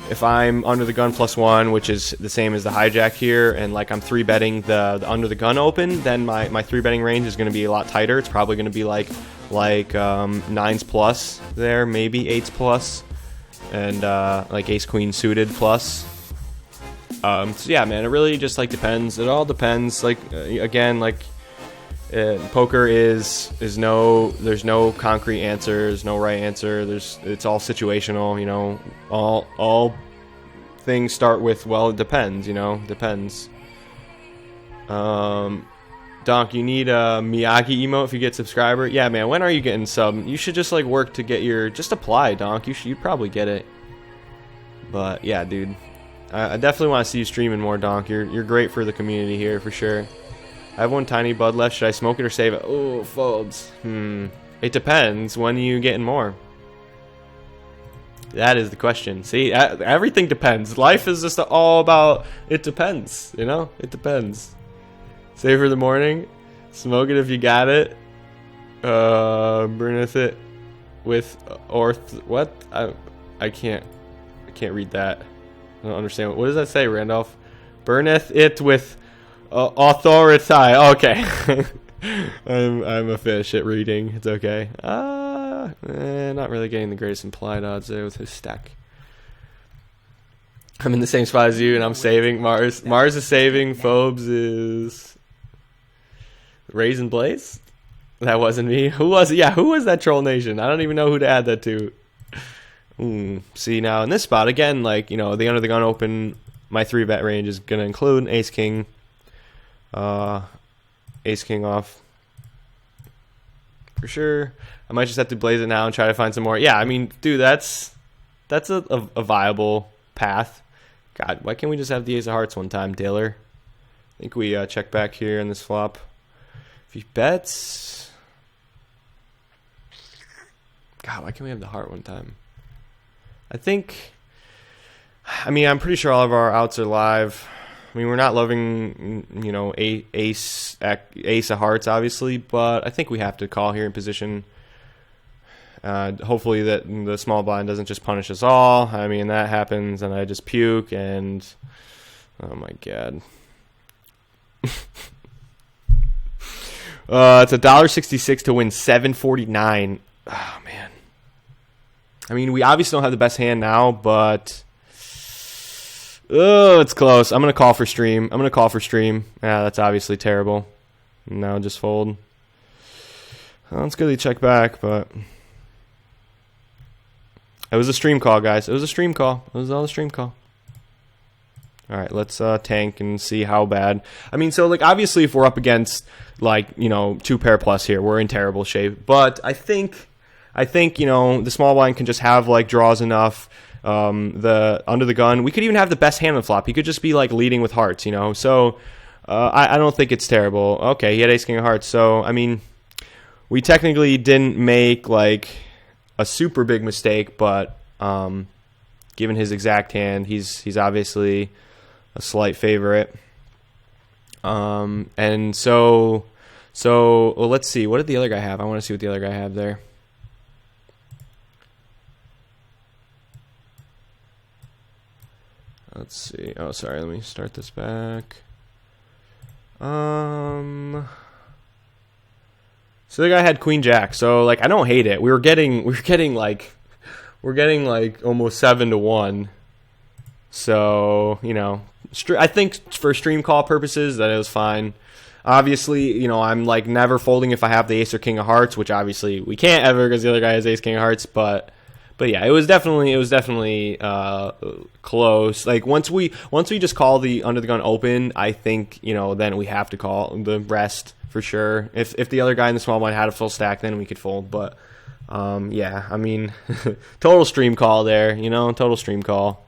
if I'm under the gun +1, which is the same as the hijack here, and like I'm 3-betting the under the gun open, then my 3-betting range is going to be a lot tighter. It's probably going to be like 9s plus there, maybe 8s plus, and like ace queen suited plus. So yeah, man, it really just like depends. It all depends. Like again, like poker is no, there's no concrete answer, there's no right answer. It's all situational. You know, all things start with, well, it depends. You know, depends. Donk, you need a Miyagi emote if you get subscriber. Yeah, man, when are you getting sub? You should just like work to get your, just apply, Donk. You'd probably get it. But yeah, dude, I definitely want to see you streaming more, Donk. You're great for the community here for sure. I have one tiny bud left. Should I smoke it or save it? Oh, folds. It depends. When are you getting more? That is the question. See, everything depends. Life is just all about, it depends. You know, it depends. Save for the morning. Smoke it if you got it. Burneth it with what? I can't read that. I don't understand. What does that say, Randolph? Burneth it with authority. Okay. I'm a fish at reading. It's okay. Not really getting the greatest implied odds there with his stack. I'm in the same spot as you, and I'm saving. Mars is saving. Phobes is Raisin Blaze. That wasn't me. Who was it? Yeah, who was that Troll Nation? I don't even know who to add that to. See, now in this spot again, like, you know, the under the gun open, my 3-bet range is gonna include an ace king off for sure. I might just have to blaze it now and try to find some more. Yeah, I mean, dude, that's a viable path. God, why can't we just have the ace of hearts one time, Taylor? I think we check back here in this flop. If he bets, God, why can't we have the heart one time? I mean, I'm pretty sure all of our outs are live. I mean, we're not loving, you know, ace of hearts, obviously, but I think we have to call here in position. Hopefully that the small blind doesn't just punish us all. I mean, that happens, and I just puke, and oh my God. It's $1.66 to win $7.49. Oh man. I mean, we obviously don't have the best hand now, but oh, it's close. I'm gonna call for stream. Yeah, that's obviously terrible. Now just fold. Well, it's good to check back, but it was a stream call, guys. It was a stream call. It was all a stream call. All right, let's tank and see how bad. I mean, so like obviously if we're up against like, you know, 2 pair plus here, we're in terrible shape. But I think you know, the small blind can just have like draws enough. The under the gun, we could even have the best hand on the flop. He could just be like leading with hearts, you know. So I don't think it's terrible. Okay, he had ace king of hearts. So I mean, we technically didn't make like a super big mistake, but given his exact hand, he's obviously a slight favorite. And so well, let's see. What did the other guy have? I want to see what the other guy had there. Let's see. Oh, sorry. Let me start this back. So the guy had queen jack. So like I don't hate it. We're getting like almost 7-1. So, you know, I think for stream call purposes that it was fine. Obviously, you know, I'm like never folding if I have the ace or king of hearts, which obviously we can't ever because the other guy has ace king of hearts, but yeah, it was definitely close. Like once we just call the under the gun open, I think, you know, then we have to call the rest for sure. If the other guy in the small blind had a full stack, then we could fold. But yeah, I mean, total stream call there, you know, total stream call,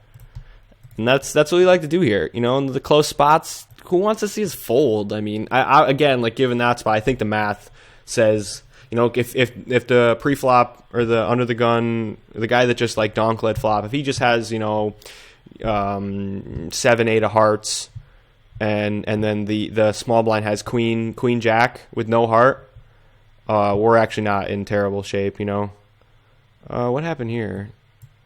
and that's what we like to do here, you know, in the close spots. Who wants to see us fold? I mean, I again, like given that spot, I think the math says, you know, if the pre-flop or the under the gun, the guy that just like donk led flop, if he just has, you know, 7, 8 of hearts, and then the small blind has queen jack with no heart, we're actually not in terrible shape, you know. What happened here?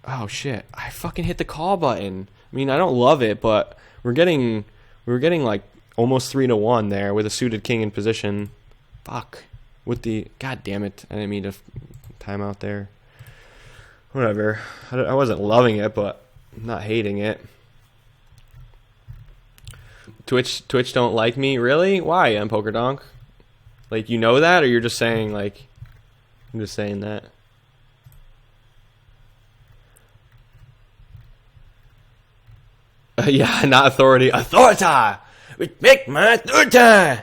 Oh shit! I fucking hit the call button. I mean, I don't love it, but we were getting like almost 3-1 there with a suited king in position. Fuck. With the god damn it! I didn't mean to time out there. Whatever. I wasn't loving it, but I'm not hating it. Twitch don't like me, really? Why, PokerDonk? Like, you know that, or you're just saying like? I'm just saying that. Yeah, not authority. Authority! Respect my authority!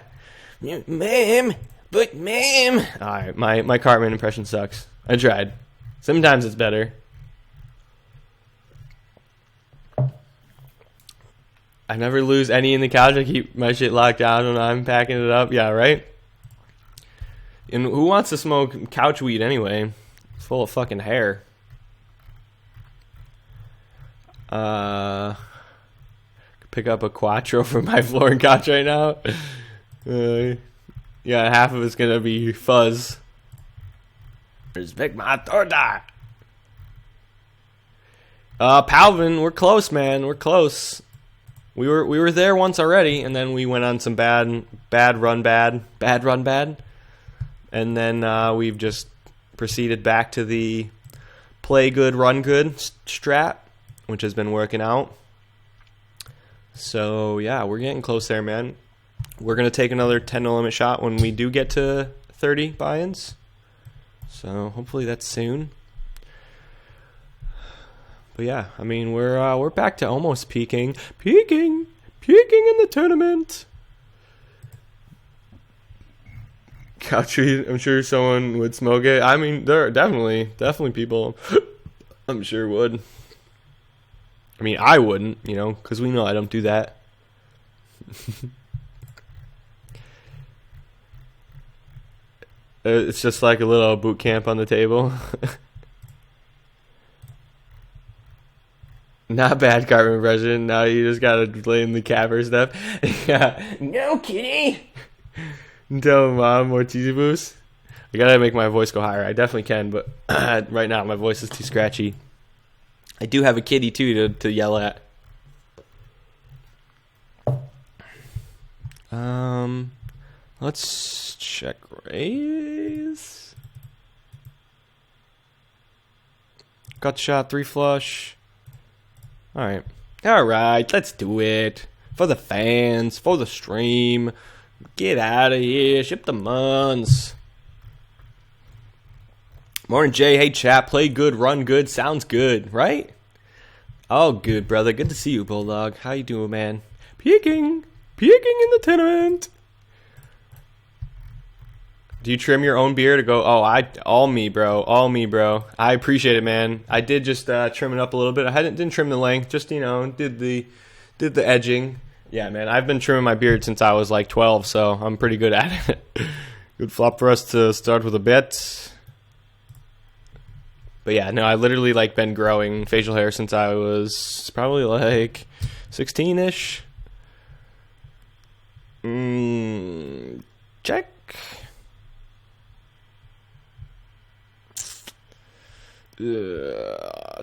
Ma'am! But ma'am! Alright, my Cartman impression sucks. I tried. Sometimes it's better. I never lose any in the couch. I keep my shit locked down when I'm packing it up. Yeah, right? And who wants to smoke couch weed anyway? It's full of fucking hair. Pick up a Quattro for my floor and couch right now. Yeah, half of it's gonna be fuzz. Respect my authority. Palvin, we're close, man. We're close. We were there once already, and then we went on some bad run bad, and then we've just proceeded back to the play good, run good strat, which has been working out. So yeah, we're getting close there, man. We're gonna take another 10 no limit shot when we do get to 30 buy-ins. So hopefully that's soon. But yeah, I mean we're back to almost peaking in the tournament. Couch weed, I'm sure someone would smoke it. I mean, there are definitely people I'm sure would. I mean, I wouldn't, you know, because we know I don't do that. It's just like a little boot camp on the table. Not bad, Cartman impression. Now you just gotta blame the capper stuff. Yeah. No, kitty. Tell mom more cheesy boost. I gotta make my voice go higher. I definitely can, but right now my voice is too scratchy. I do have a kitty too to yell at. Let's check raise. Gut shot, 3 flush. Alright, let's do it. For the fans, for the stream. Get out of here, ship the muns. Morning, Jay. Hey, chat. Play good, run good. Sounds good, right? Oh, good, brother. Good to see you, Bulldog. How you doing, man? Peeking in the tournament. Do you trim your own beard to go? Oh, all me, bro. I appreciate it, man. I did just trim it up a little bit. Didn't trim the length. Just did the edging. Yeah, man. I've been trimming my beard since I was like 12, so I'm pretty good at it. Good flop for us to start with a bit. But yeah, no, I literally like been growing facial hair since I was probably like 16-ish. Check.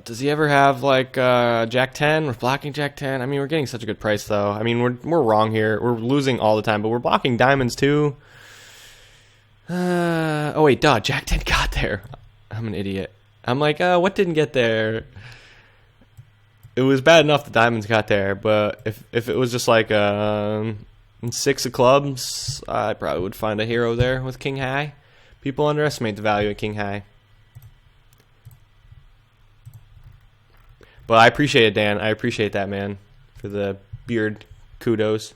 Does he ever have like Jack 10? We're blocking Jack 10. I mean, we're getting such a good price though. I mean, we're wrong here. We're losing all the time, but we're blocking diamonds too. Oh wait, duh, Jack 10 got there. I'm an idiot. I'm like, what didn't get there? It was bad enough the diamonds got there, but if it was just like 6 of clubs, I probably would find a hero there with King High. People underestimate the value of King High. But I appreciate it, Dan. I appreciate that, man, for the beard kudos.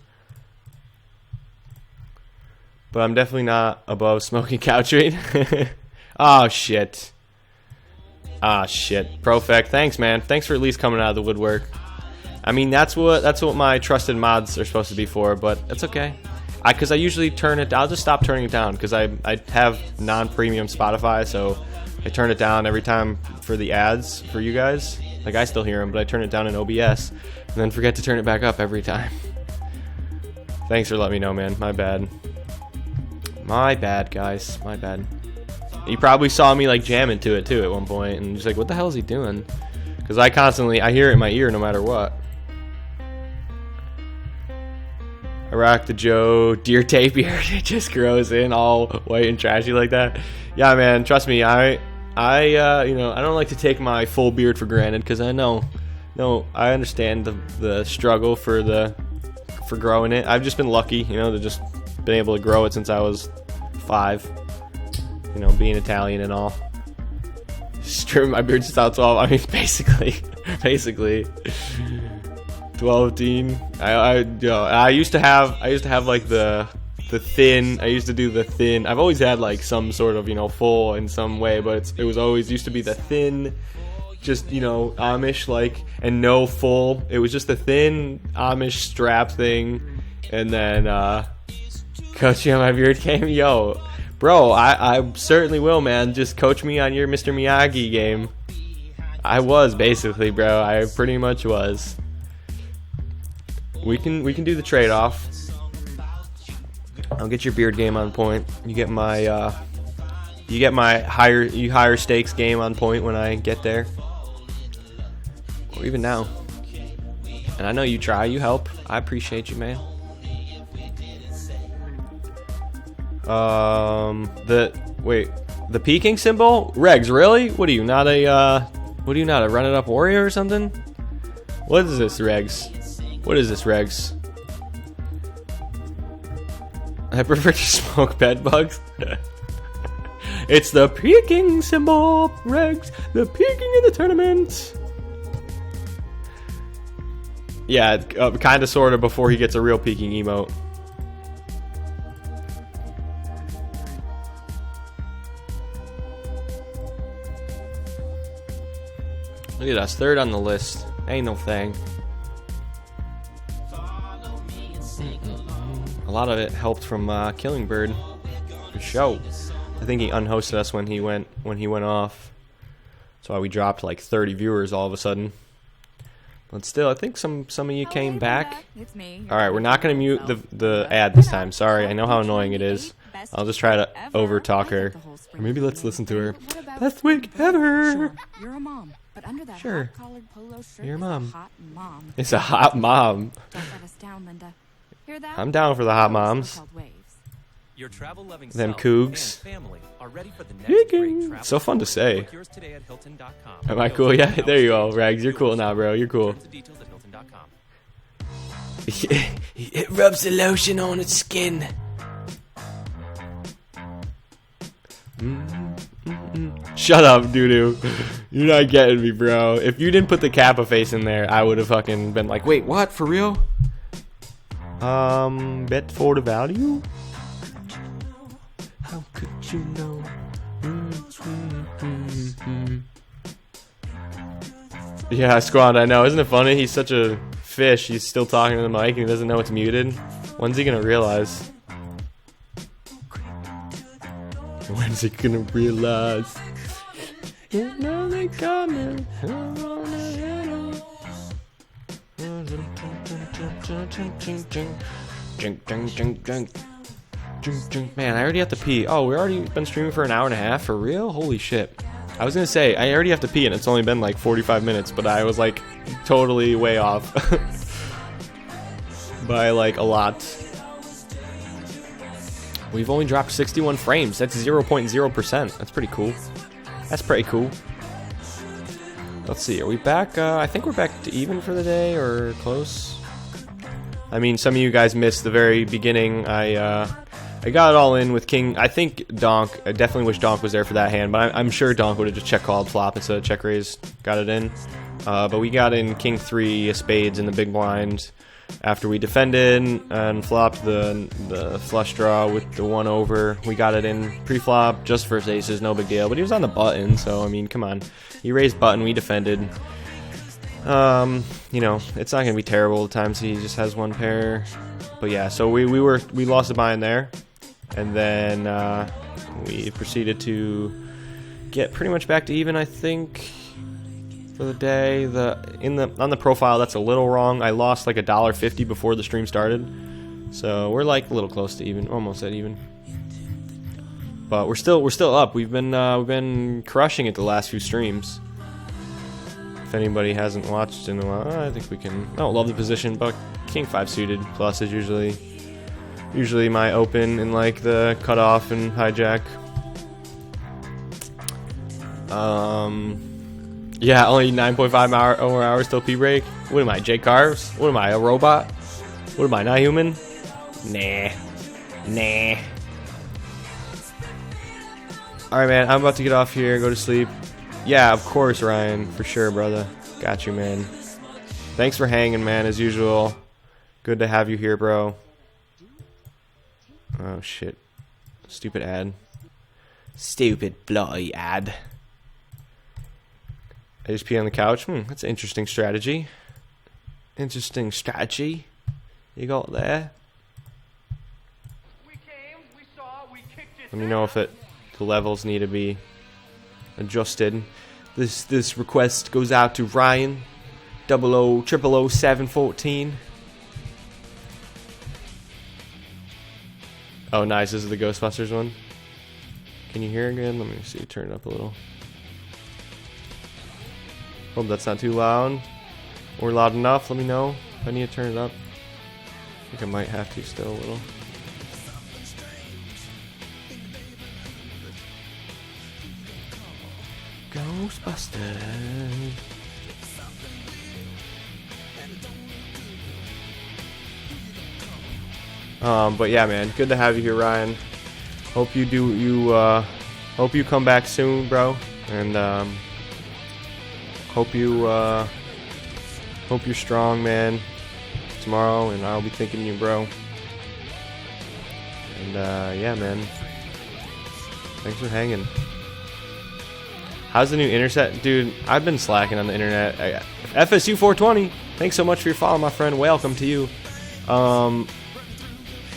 But I'm definitely not above smoking couch weed. Oh, shit. Ah, shit. Profect. Thanks, man. Thanks for at least coming out of the woodwork. I mean, that's what my trusted mods are supposed to be for, but that's okay. Because I usually turn it down. I'll just stop turning it down because I have non-premium Spotify, so I turn it down every time for the ads for you guys. Like, I still hear him, but I turn it down in OBS, and then forget to turn it back up every time. Thanks for letting me know, man. My bad. My bad, guys. My bad. He probably saw me, like, jam into it, too, at one point, and he's like, what the hell is he doing? Because I hear it in my ear no matter what. I rock the Joe deer tape beard. It just grows in all white and trashy like that. Yeah, man, trust me, I don't like to take my full beard for granted, because I I understand the struggle for growing it. I've just been lucky, to just been able to grow it since I was 5. Being Italian and all. Just trimming my beard since I was 12. I mean, basically 12, teen. I used to have like the thin. I used to do the thin. I've always had like some sort of full in some way, but it was always used to be the thin, just Amish like, and no full. It was just the thin Amish strap thing, and then coaching on my beard game. Yo, bro, I certainly will, man. Just coach me on your Mr. Miyagi game. I was basically, bro. I pretty much was. We can do the trade-off. I'll get your beard game on point. You get my higher stakes game on point when I get there, or even now. And I know you try, you help. I appreciate you, man. The peeking symbol, Regs, really? What are you not a run it up warrior or something? What is this, Regs? What is this, Regs? I prefer to smoke bed bugs. It's the peeking symbol, Regs. The peeking in the tournament. Yeah, kind of, sort of, before he gets a real peeking emote. Look at us, 3rd on the list. Ain't no thing. A lot of it helped from Killing Bird, for show. I think he unhosted us when he went off. That's why we dropped like 30 viewers all of a sudden. But still, I think some of you came back. All right, we're not gonna mute the ad this time. Sorry, I know how annoying it is. I'll just try to over talk her, or maybe let's listen to her. Best week ever. You're a mom. But under that sure. hot-collared polo shirt, Your mom. hot mom. It's a hot mom. Don't let us down, Linda. Hear that? I'm down for the hot moms. Your travel-loving Them self cougs. and family are ready for the next great travel. So fun to say. Book yours today at Hilton.com. Am I cool? Yeah, there you go, Rags. You're cool now, bro. You're cool. Details at Hilton.com. It rubs the lotion on its skin. Shut up, doo-doo. You're not getting me, bro. If you didn't put the Kappa face in there, I would have fucking been like, wait, what? For real? Bet for the value? How could you know? Yeah, Squad, I know. Isn't it funny? He's such a fish. He's still talking to the mic and he doesn't know it's muted. When's he gonna realize? When's he gonna realize? Now they coming. Man, I already have to pee. Oh, we already been streaming for an hour and a half? For real? Holy shit. I was gonna say, I already have to pee and it's only been like 45 minutes, but I was like totally way off. By like a lot. We've only dropped 61 frames. That's 0.0%. That's pretty cool. That's pretty cool. Let's see. Are we back? I think we're back to even for the day, or close. I mean, some of you guys missed the very beginning. I got it all in with King. I think Donk. I definitely wish Donk was there for that hand, but I'm sure Donk would have just check called flop instead of check raise. Got it in. But we got in King 3 spades in the big blind. After we defended and flopped the flush draw with the 1 over, we got it in pre-flop, just first aces, no big deal. But he was on the button, so I mean, come on. He raised button, we defended. You know, it's not gonna be terrible the times he just has one pair. But yeah, so we lost the buy in there, and then we proceeded to get pretty much back to even, I think. for the day. On the profile, that's a little wrong. I lost like $1.50 before the stream started, so we're like a little close to even, almost at even. But we're still up. We've been crushing it the last few streams. If anybody hasn't watched in a while, I think we can. Oh, love the position, but King 5 suited plus is usually my open in like the cutoff and hijack. Yeah, only 9.5 hours till P break. What am I, Jake Carves? What am I, a robot? What am I, not human? Nah. Alright, man, I'm about to get off here and go to sleep. Yeah, of course, Ryan. For sure, brother. Got you, man. Thanks for hanging, man, as usual. Good to have you here, bro. Oh, shit. Stupid ad. Stupid bloody ad. I just pee on the couch. That's an interesting strategy. Interesting strategy you got there. Let me know if the levels need to be adjusted. This request goes out to Ryan 0000714. Oh, nice. This is the Ghostbusters one. Can you hear again? Let me see. Turn it up a little. Hope that's not too loud. Or loud enough. Let me know if I need to turn it up. I think I might have to still a little. Ghostbusters. But yeah, man, good to have you here, Ryan. Hope you hope you come back soon, bro. And hope you're strong, man. Tomorrow, and I'll be thinking of you, bro. And yeah, man. Thanks for hanging. How's the new internet? Dude, I've been slacking on the internet. FSU 420, thanks so much for your follow, my friend. Welcome to you.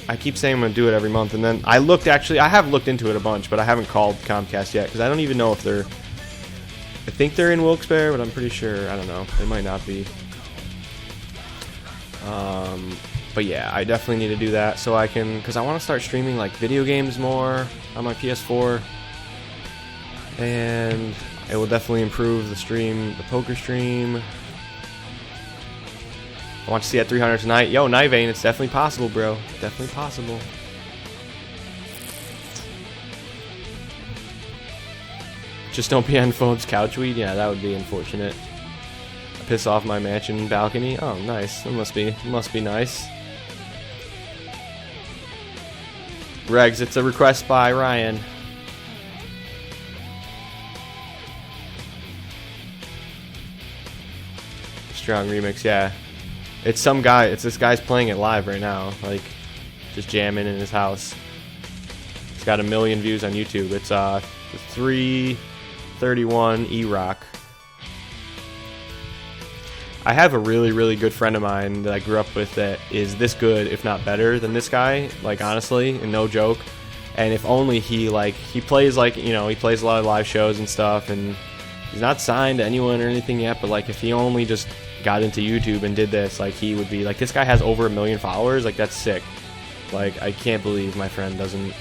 I keep saying I'm going to do it every month, and then I have looked into it a bunch, but I haven't called Comcast yet, because I don't even know if I think they're in Wilkes-Barre, but I'm pretty sure, I don't know, they might not be. But yeah, I definitely need to do that, so I can, because I want to start streaming, like, video games more on my PS4. And it will definitely improve the poker stream. I want to see at 300 tonight. Yo, Night Vane, it's definitely possible, bro. Definitely possible. Just don't be on phone's couch weed. Yeah, that would be unfortunate. Piss off my mansion balcony. Oh, nice. It must be nice. Regs, it's a request by Ryan. Strong remix, yeah. It's some guy. It's this guy's playing it live right now, like just jamming in his house. It's got 1 million views on YouTube. It's 331 E-Rock. I have a really, really good friend of mine that I grew up with that is this good, if not better, than this guy. Like honestly, and no joke. And if only he plays he plays a lot of live shows and stuff, and he's not signed to anyone or anything yet. But like if he only just got into YouTube and did this, like he would be like, this guy has over 1 million followers. Like that's sick. Like I can't believe my friend doesn't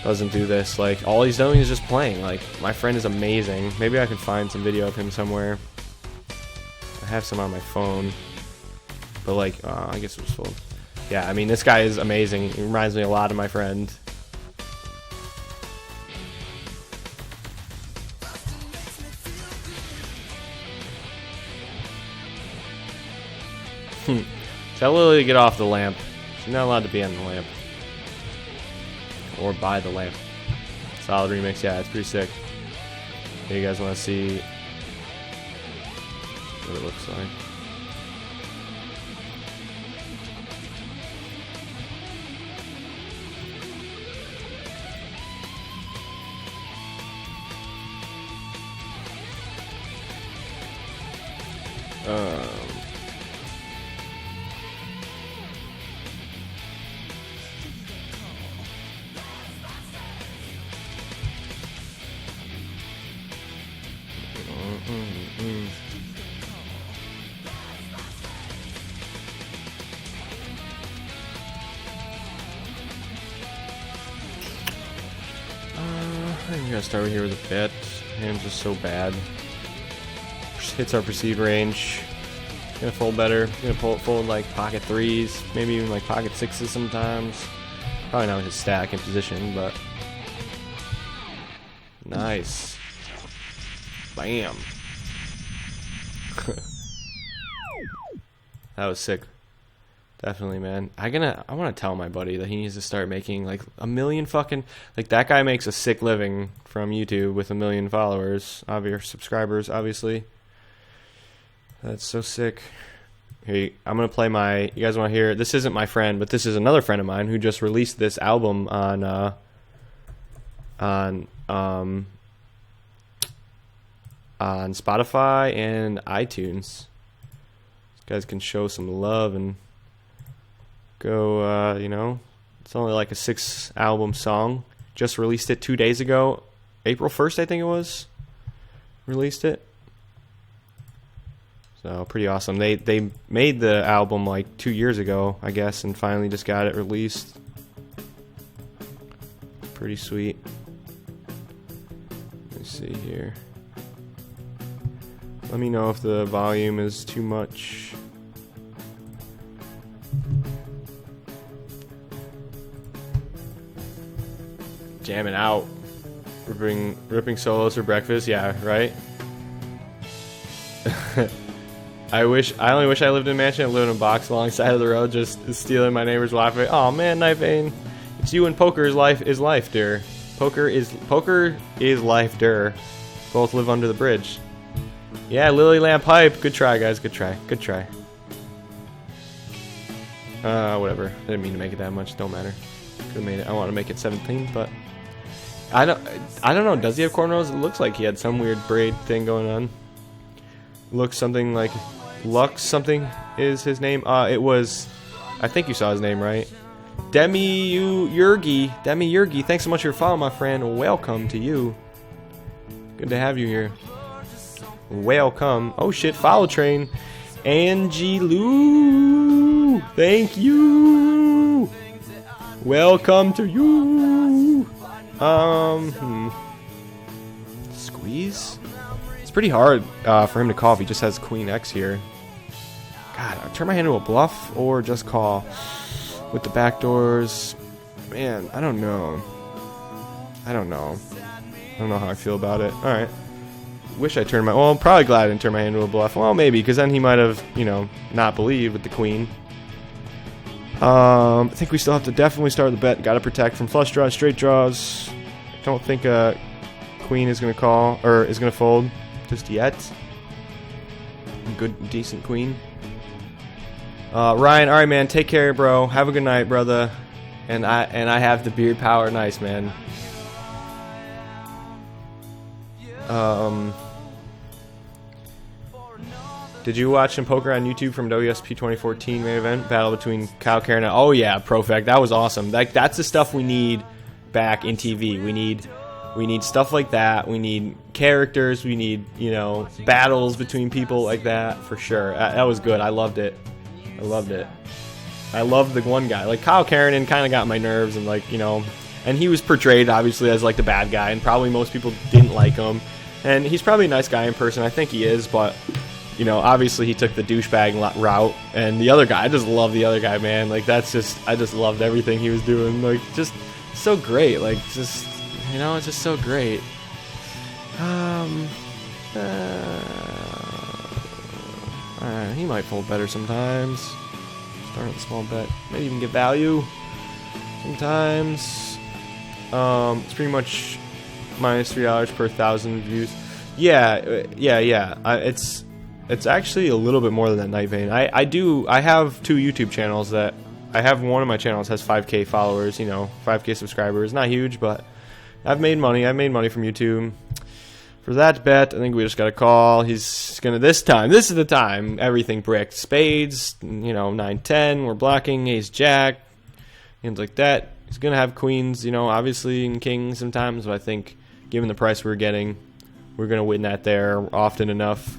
do this. Like all he's doing is just playing. Like my friend is amazing. Maybe I could find some video of him somewhere. I have some on my phone, but like I guess it was full. Yeah, I mean this guy is amazing. He reminds me a lot of my friend. Tell Lily to get off the lamp. She's not allowed to be on the lamp. Or by the lamp. Solid remix, yeah, it's pretty sick. Here you guys want to see what it looks like. We gotta start here with a bit. Hand's just so bad. Hits our perceived range. Gonna fold better. Gonna fold like pocket 3s, maybe even like pocket 6s sometimes. Probably not with his stack in position, but nice. Bam. That was sick. Definitely, man. I want to tell my buddy that he needs to start making like a million fucking, like that guy makes a sick living from YouTube with 1 million followers, subscribers, obviously. That's so sick. Hey, I'm gonna play my. You guys want to hear? This isn't my friend, but this is another friend of mine who just released this album on Spotify and iTunes. You guys can show some love and go. You know, it's only like a 6-album song. Just released it 2 days ago, April 1st, I think it was. Released it. So pretty awesome. They made the album like 2 years ago, I guess, and finally just got it released. Pretty sweet. Let's see here. Let me know if the volume is too much. Jamming out. Ripping solos for breakfast, yeah, right? I only wish I lived in a mansion and lived in a box alongside of the road, just stealing my neighbor's Wi-Fi. Oh man, Night Vein. It's you and poker is life, dear. Poker is life, dear. Both live under the bridge. Yeah, Lily Lamp Hype. Good try, guys. Good try. Whatever. I didn't mean to make it that much. Don't matter. Could have made it. I want to make it 17, but I don't know. Does he have cornrows? It looks like he had some weird braid thing going on. Looks something like Lux something is his name. It was, I think you saw his name right. Demi Yurgi. Thanks so much for your follow, my friend. Welcome to you. Good to have you here. Welcome. Oh shit, follow train. Angie Lou. Thank you. Welcome to you. Squeeze? It's pretty hard for him to call if he just has Queen X here. God, I turn my hand into a bluff or just call with the backdoors. Man, I don't know. I don't know how I feel about it. Alright. Wish I turned my... Well, I'm probably glad I didn't turn my hand into a bluff. Well, maybe, because then he might have, not believed with the queen. I think we still have to definitely start the bet. Gotta protect from flush draws, straight draws. Don't think queen is going to call, or is going to fold just yet. Good, decent queen. Ryan, alright, man. Take care, bro. Have a good night, brother. And I have the beard power. Nice, man. Did you watch some poker on YouTube from WSP 2014 main event battle between Kyle Karen? Oh yeah, Profect. That was awesome. That's the stuff we need back in TV. We need stuff like that. We need characters. We need battles between people like that for sure. That was good. I loved it. I loved the one guy. Like Kyle Karen kind of got my nerves and and he was portrayed obviously as like the bad guy and probably most people didn't like him. And he's probably a nice guy in person. I think he is, but obviously he took the douchebag route, and the other guy, I just love the other guy, man. Like, I just loved everything he was doing. Like, just so great. Like, just, it's just so great. He might fold better sometimes. Start with a small bet. Maybe even get value sometimes. It's pretty much minus $3 per 1,000 views. Yeah. It's actually a little bit more than that, Night Vein. I have 2 YouTube channels that I have. One of my channels has 5K followers, 5K subscribers. Not huge, but I've made money. I made money from YouTube. For that bet, I think we just got a call. He's gonna this is the time. Everything bricked. Spades, 9-10. We're blocking. Ace Jack, things like that. He's gonna have queens, obviously, and kings sometimes. But I think, given the price we're getting, we're gonna win that there often enough.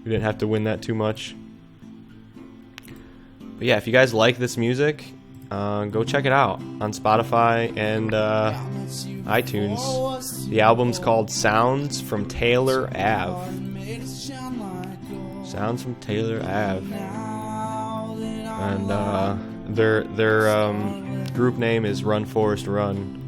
We didn't have to win that too much. But yeah, if you guys like this music, go check it out on Spotify and iTunes. The album's called Sounds from Taylor Ave. Sounds from Taylor Ave. And their group name is Run Forest Run.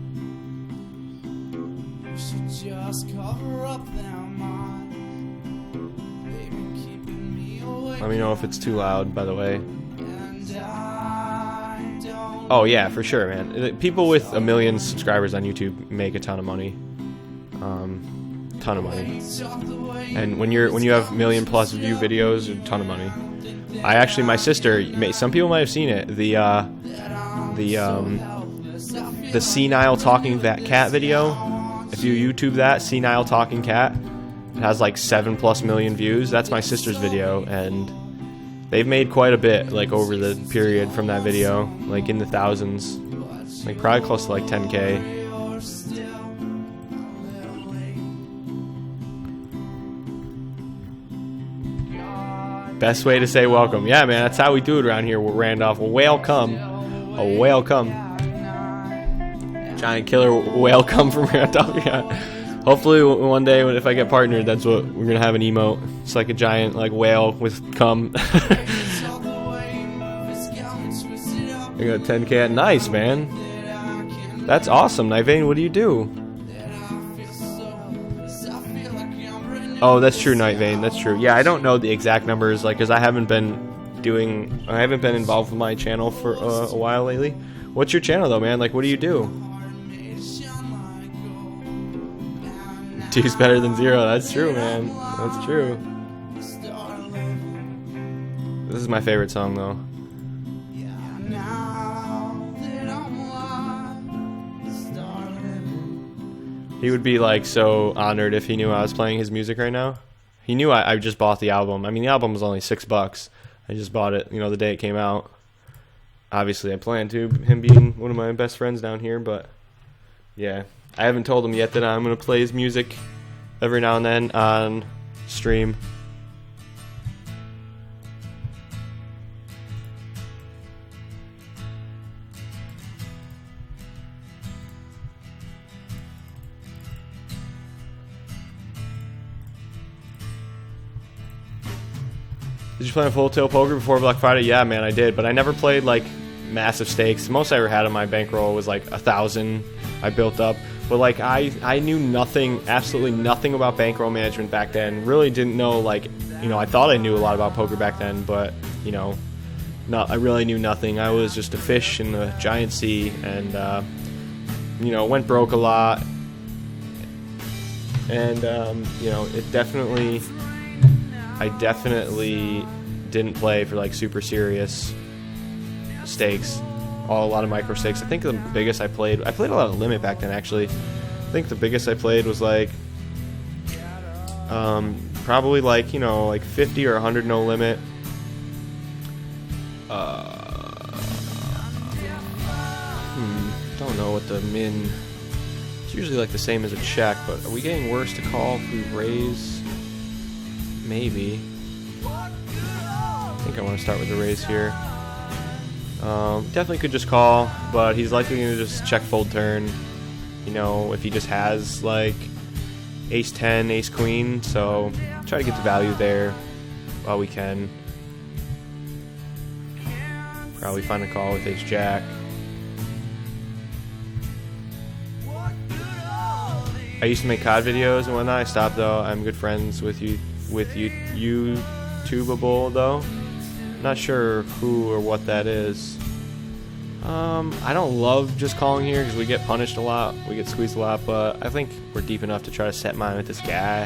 Let me know if it's too loud, by the way. Oh yeah, for sure, man. People with 1 million subscribers on YouTube make a ton of money. Ton of money. And when you have 1 million plus view videos, a ton of money. My sister, some people might have seen it. The senile talking cat video. If you YouTube that, senile talking cat, it has like 7+ million views. That's my sister's video, and they've made quite a bit, like over the period from that video, like in the thousands, like probably close to like 10K. Best way to say welcome. Yeah, man, that's how we do it around here, Randolph. Welcome. A welcome. Giant killer welcome from Randolph. Yeah. Hopefully one day if I get partnered, that's what we're gonna have, an emote. It's like a giant like whale with cum. I got 10K. Nice, man. That's awesome. Nivane, what do you do? Oh, that's true, Nightvein. That's true. Yeah, I don't know the exact numbers, like, because I haven't been involved with my channel for a while lately. What's your channel though, man? Like, what do you do? 2's better than 0. That's true, man. That's true. This is my favorite song though. He would be like so honored if he knew I was playing his music right now. He knew I just bought the album. I mean, the album was only $6. I just bought it, the day it came out. Obviously, I plan to, him being one of my best friends down here, but yeah. I haven't told him yet that I'm going to play his music every now and then on stream. Did you play on Full Tilt Poker before Black Friday? Yeah, man, I did, but I never played like massive stakes. The most I ever had on my bankroll was like 1,000. I built up, but like I knew nothing, absolutely nothing about bankroll management back then. Really didn't know, like, I thought I knew a lot about poker back then, but I really knew nothing. I was just a fish in the giant sea, and went broke a lot, and I definitely didn't play for like super serious stakes. A lot of micro stakes. I think the biggest I played a lot of limit back then, actually. I think the biggest I played was like probably like like 50 or 100 no limit. Don't know what the min. It's usually like the same as a check, but are we getting worse to call if we raise? Maybe. I think I want to start with the raise here. Definitely could just call, but he's likely going to just check fold turn, if he just has like ace 10, ace queen, so try to get the value there while we can. Probably find a call with ace jack. I used to make COD videos and whatnot. I stopped though. I'm good friends with YouTubeable though. Not sure who or what that is. I don't love just calling here because we get punished a lot, we get squeezed a lot, but I think we're deep enough to try to set mine with this guy,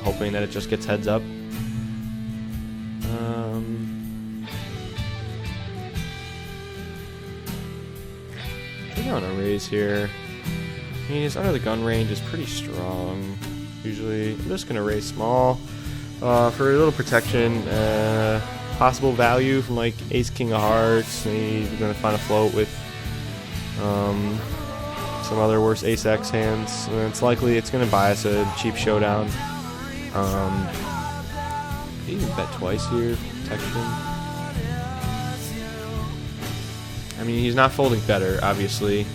hoping that it just gets heads up. I think I want to raise here. I mean, his under the gun range is pretty strong. Usually, I'm just gonna raise small for a little protection. Possible value from like ace king of hearts. Maybe we're gonna find a float with some other worse ace x hands. And it's likely it's gonna buy us a cheap showdown. You can bet twice here for protection. I mean, he's not folding better, obviously.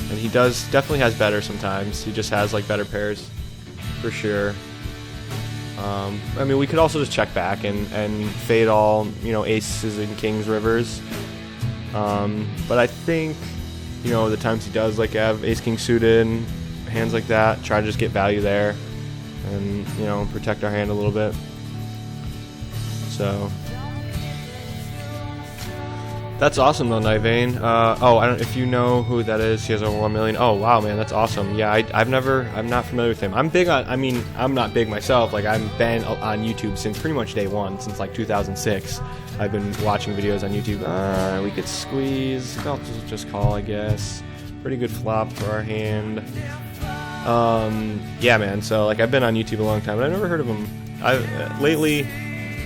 And he definitely has better sometimes. He just has like better pairs, for sure. I mean, we could also just check back and fade all, you know, aces and kings rivers. But I think, you know, the times he does like have ace king suited, hands like that, try to just get value there, and, you know, protect our hand a little bit. So that's awesome though, Nivane. Oh, I don't if you know who that is. He has over 1 million. Oh wow, man, that's awesome. Yeah, I'm not familiar with him. I'm big on. I mean, I'm not big myself. Like I've been on YouTube since pretty much day one, since like 2006. I've been watching videos on YouTube. We could squeeze. I'll just call, I guess. Pretty good flop for our hand. Yeah, man. So like I've been on YouTube a long time, but I've never heard of him. Lately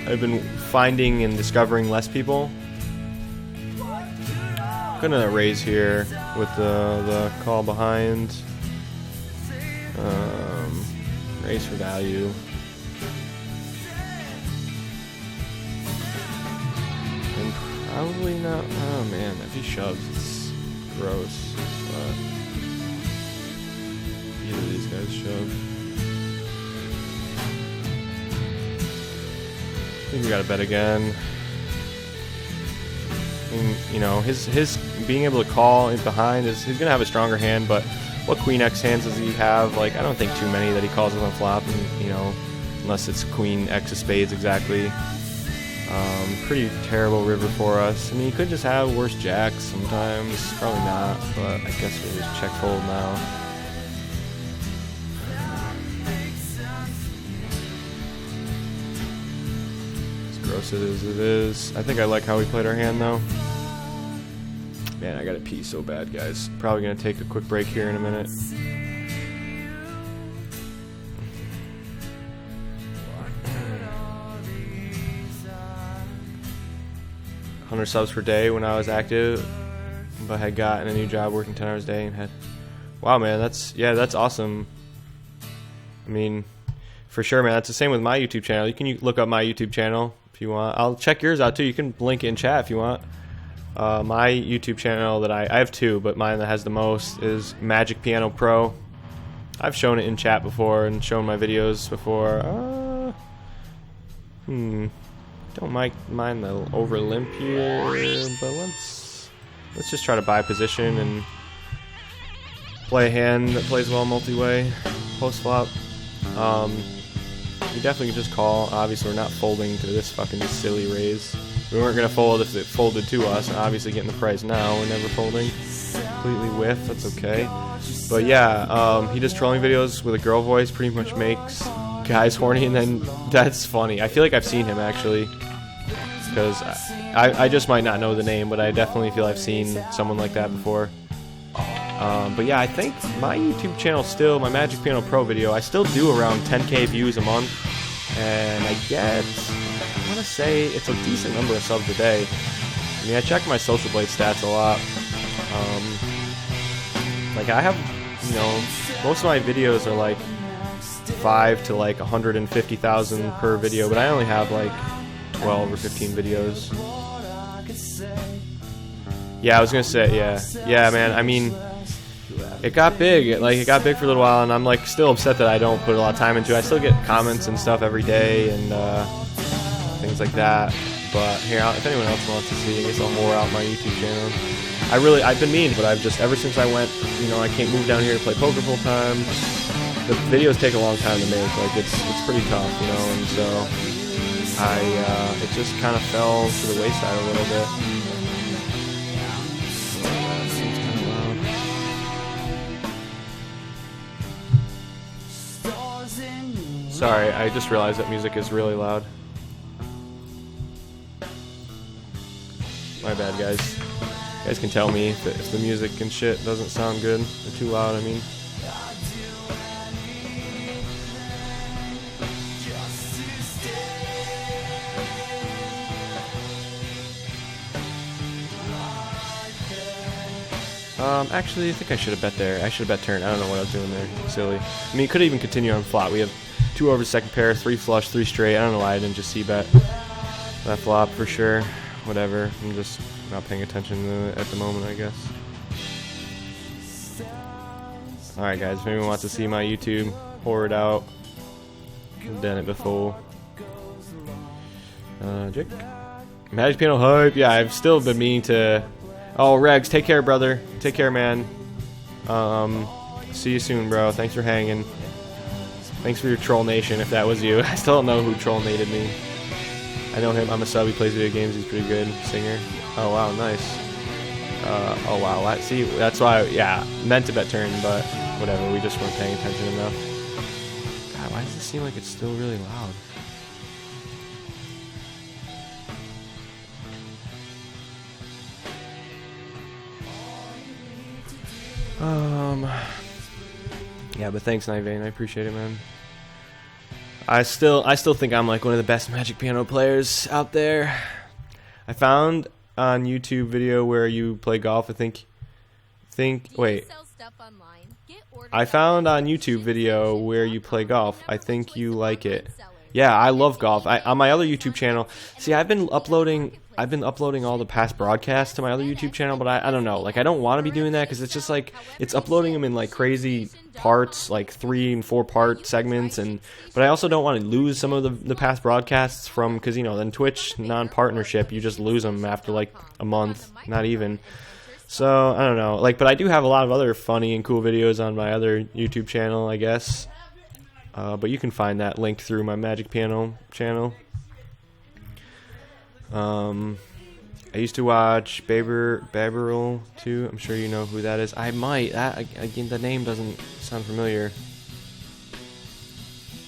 I've been finding and discovering less people. Gonna raise here with the call behind. Raise for value. And probably not. Oh man, if he shoves, it's gross. But either of these guys shove. I think we gotta bet again. And, you know, his being able to call in behind he's gonna have a stronger hand, but what queen X hands does he have? Like, I don't think too many that he calls on flop, and, you know, unless it's queen X of spades exactly. Pretty terrible river for us. I mean, he could just have worse jacks sometimes, probably not, but I guess we'll just check fold now. Gross it is. I think I like how we played our hand though. Man, I gotta pee so bad, guys. Probably gonna take a quick break here in a minute. $100 subs per day when I was active, but had gotten a new job working 10 hours a day and had. Wow, man, that's awesome. I mean, for sure, man. That's the same with my YouTube channel. You can look up my YouTube channel if you want. I'll check yours out too. You can link it in chat if you want. My YouTube channel that I have two, but mine that has the most is Magic Piano Pro. I've shown it in chat before and shown my videos before. Don't mind the over limp here, but let's just try to buy position and play a hand that plays well multi-way post flop. We definitely can just call. Obviously, we're not folding to this fucking silly raise. We weren't gonna fold if it folded to us. And obviously, getting the price now, we're never folding. Completely whiff. That's okay. But yeah, he does trolling videos with a girl voice. Pretty much makes guys horny, and then that's funny. I feel like I've seen him actually, because I just might not know the name, but I definitely feel I've seen someone like that before. But yeah, I think my YouTube channel still, my Magic Piano Pro video, I still do around 10k views a month, and I get, I want to say it's a decent number of subs a day. I mean, I check my Social Blade stats a lot. Like I have, you know, most of my videos are like 5 to like 150,000 per video, but I only have like 12 or 15 videos. Yeah, I was gonna say, yeah, man. I mean, it got big. It got big for a little while, and I'm like still upset that I don't put a lot of time into it. I still get comments and stuff every day and things like that. But here, if anyone else wants to see, I guess I'll more out my YouTube channel. I've been mean, but I've just ever since I went, you know, I can't move down here to play poker full time. The videos take a long time to make. Like it's pretty tough, you know, and so it just kind of fell to the wayside a little bit. Sorry, I just realized that music is really loud. My bad, guys. You guys can tell me if the music and shit doesn't sound good or too loud, I mean. Actually, I think I should have bet there. I should have bet turn. I don't know what I was doing there. Silly. I mean, you could even continue on flop. We have 2 over second pair, 3 flush, 3 straight. I don't know why I didn't just see bet that flop for sure. whatever. I'm just not paying attention to it at the moment, I guess. Alright guys, if anyone wants to see my YouTube, pour it out. I've done it before. Jake? Magic Piano hype. Yeah, I've still been meaning to... Oh, Regs, take care, brother. Take care, man. See you soon, bro. Thanks for hanging. Thanks for your troll nation, if that was you. I still don't know who troll nated me. I know him. I'm a sub. He plays video games. He's pretty good. Singer. Oh, wow. Nice. Oh, wow. See, that's why... Yeah, meant to bet turn, but whatever. We just weren't paying attention enough. God, why does it seem like it's still really loud? Yeah, but thanks, Nivane. I appreciate it, man. I still think I'm like one of the best Magic Piano players out there. I found on YouTube video where you play golf. I think. Wait. I found on YouTube video where you play golf. I think you like it. Yeah, I love golf. On my other YouTube channel. See, I've been uploading all the past broadcasts to my other YouTube channel, but I don't know. Like, I don't want to be doing that because it's just like it's uploading them in like crazy parts, like 3 and 4 part segments, but I also don't want to lose some of the past broadcasts from, because you know, then Twitch non-partnership, you just lose them after like a month, not even. So I don't know. Like, but I do have a lot of other funny and cool videos on my other YouTube channel, I guess. But you can find that linked through my Magic Piano channel. I used to watch Babberl too. I'm sure you know who that is. I might. Again, the name doesn't sound familiar.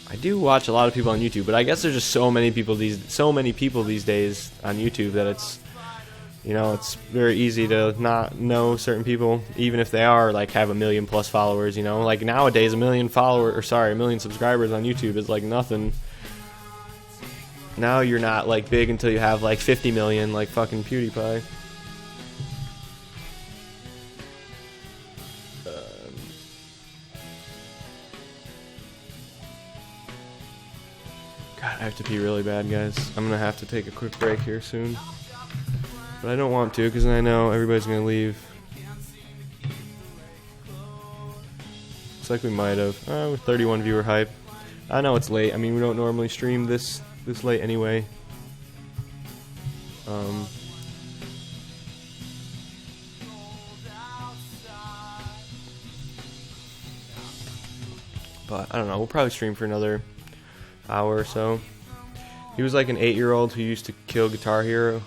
I do watch a lot of people on YouTube, but I guess there's just so many people these days on YouTube that it's, you know, it's very easy to not know certain people, even if they are like have 1 million plus followers. You know, like nowadays 1 million subscribers on YouTube is like nothing. Now you're not like big until you have like 50 million, like fucking PewDiePie. God, I have to pee really bad, guys. I'm gonna have to take a quick break here soon. But I don't want to, because I know everybody's gonna leave. Looks like we might have. With 31 viewer hype. I know it's late. I mean, we don't normally stream this late anyway. But I don't know. We'll probably stream for another hour or so. He was like an 8-year-old who used to kill Guitar Hero.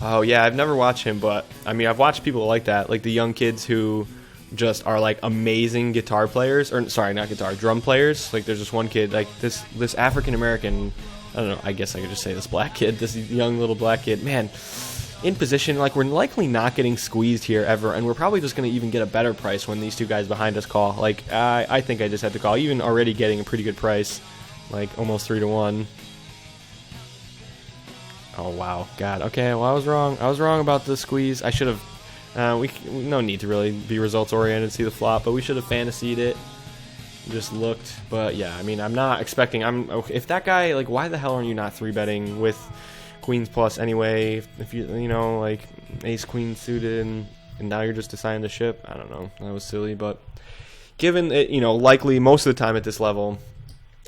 Oh yeah, I've never watched him, but I mean, I've watched people like that, like the young kids who just are like amazing guitar players, or sorry, not guitar, drum players. Like there's this one kid, like this African American, I don't know, I guess I could just say this black kid, this young little black kid, man, in position, like we're likely not getting squeezed here ever, and we're probably just going to even get a better price when these two guys behind us call. Like I think I just had to call, even already getting a pretty good price, like almost 3-1. Oh wow, God. Okay, well I was wrong. I was wrong about the squeeze. I should have. We no need to really be results oriented, see the flop, but we should have fantasied it. Just looked, but yeah. I mean, I'm not expecting. If that guy, like, why the hell are you not 3-betting with queens plus anyway? If you know, like ace queen suited, and now you're just deciding to ship. I don't know. That was silly, but given it, you know, likely most of the time at this level,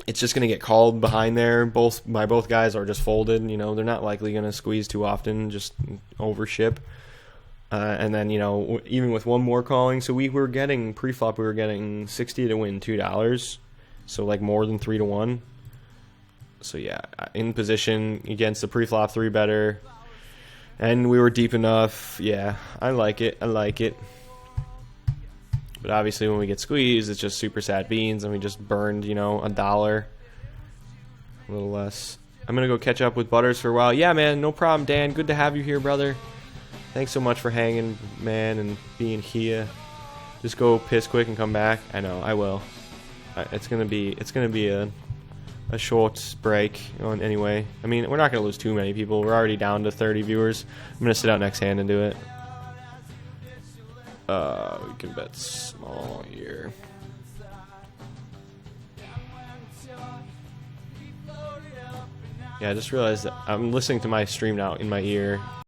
it's just going to get called behind there, both guys, or just folded. You know, they're not likely going to squeeze too often, just overship. And then, you know, even with one more calling, so we were getting, pre-flop, we were getting 60 to win $2. So, like, more than 3-1. So, yeah, in position against the pre-flop 3-better. And we were deep enough. Yeah, I like it. I like it. But obviously when we get squeezed, it's just super sad beans, and we just burned, you know, $1. A little less. I'm going to go catch up with Butters for a while. Yeah, man, no problem, Dan. Good to have you here, brother. Thanks so much for hanging, man, and being here. Just go piss quick and come back. I know, I will. It's gonna be a short break anyway. I mean, we're not going to lose too many people. We're already down to 30 viewers. I'm going to sit out next hand and do it. We can bet small here. Yeah, I just realized that I'm listening to my stream now in my ear.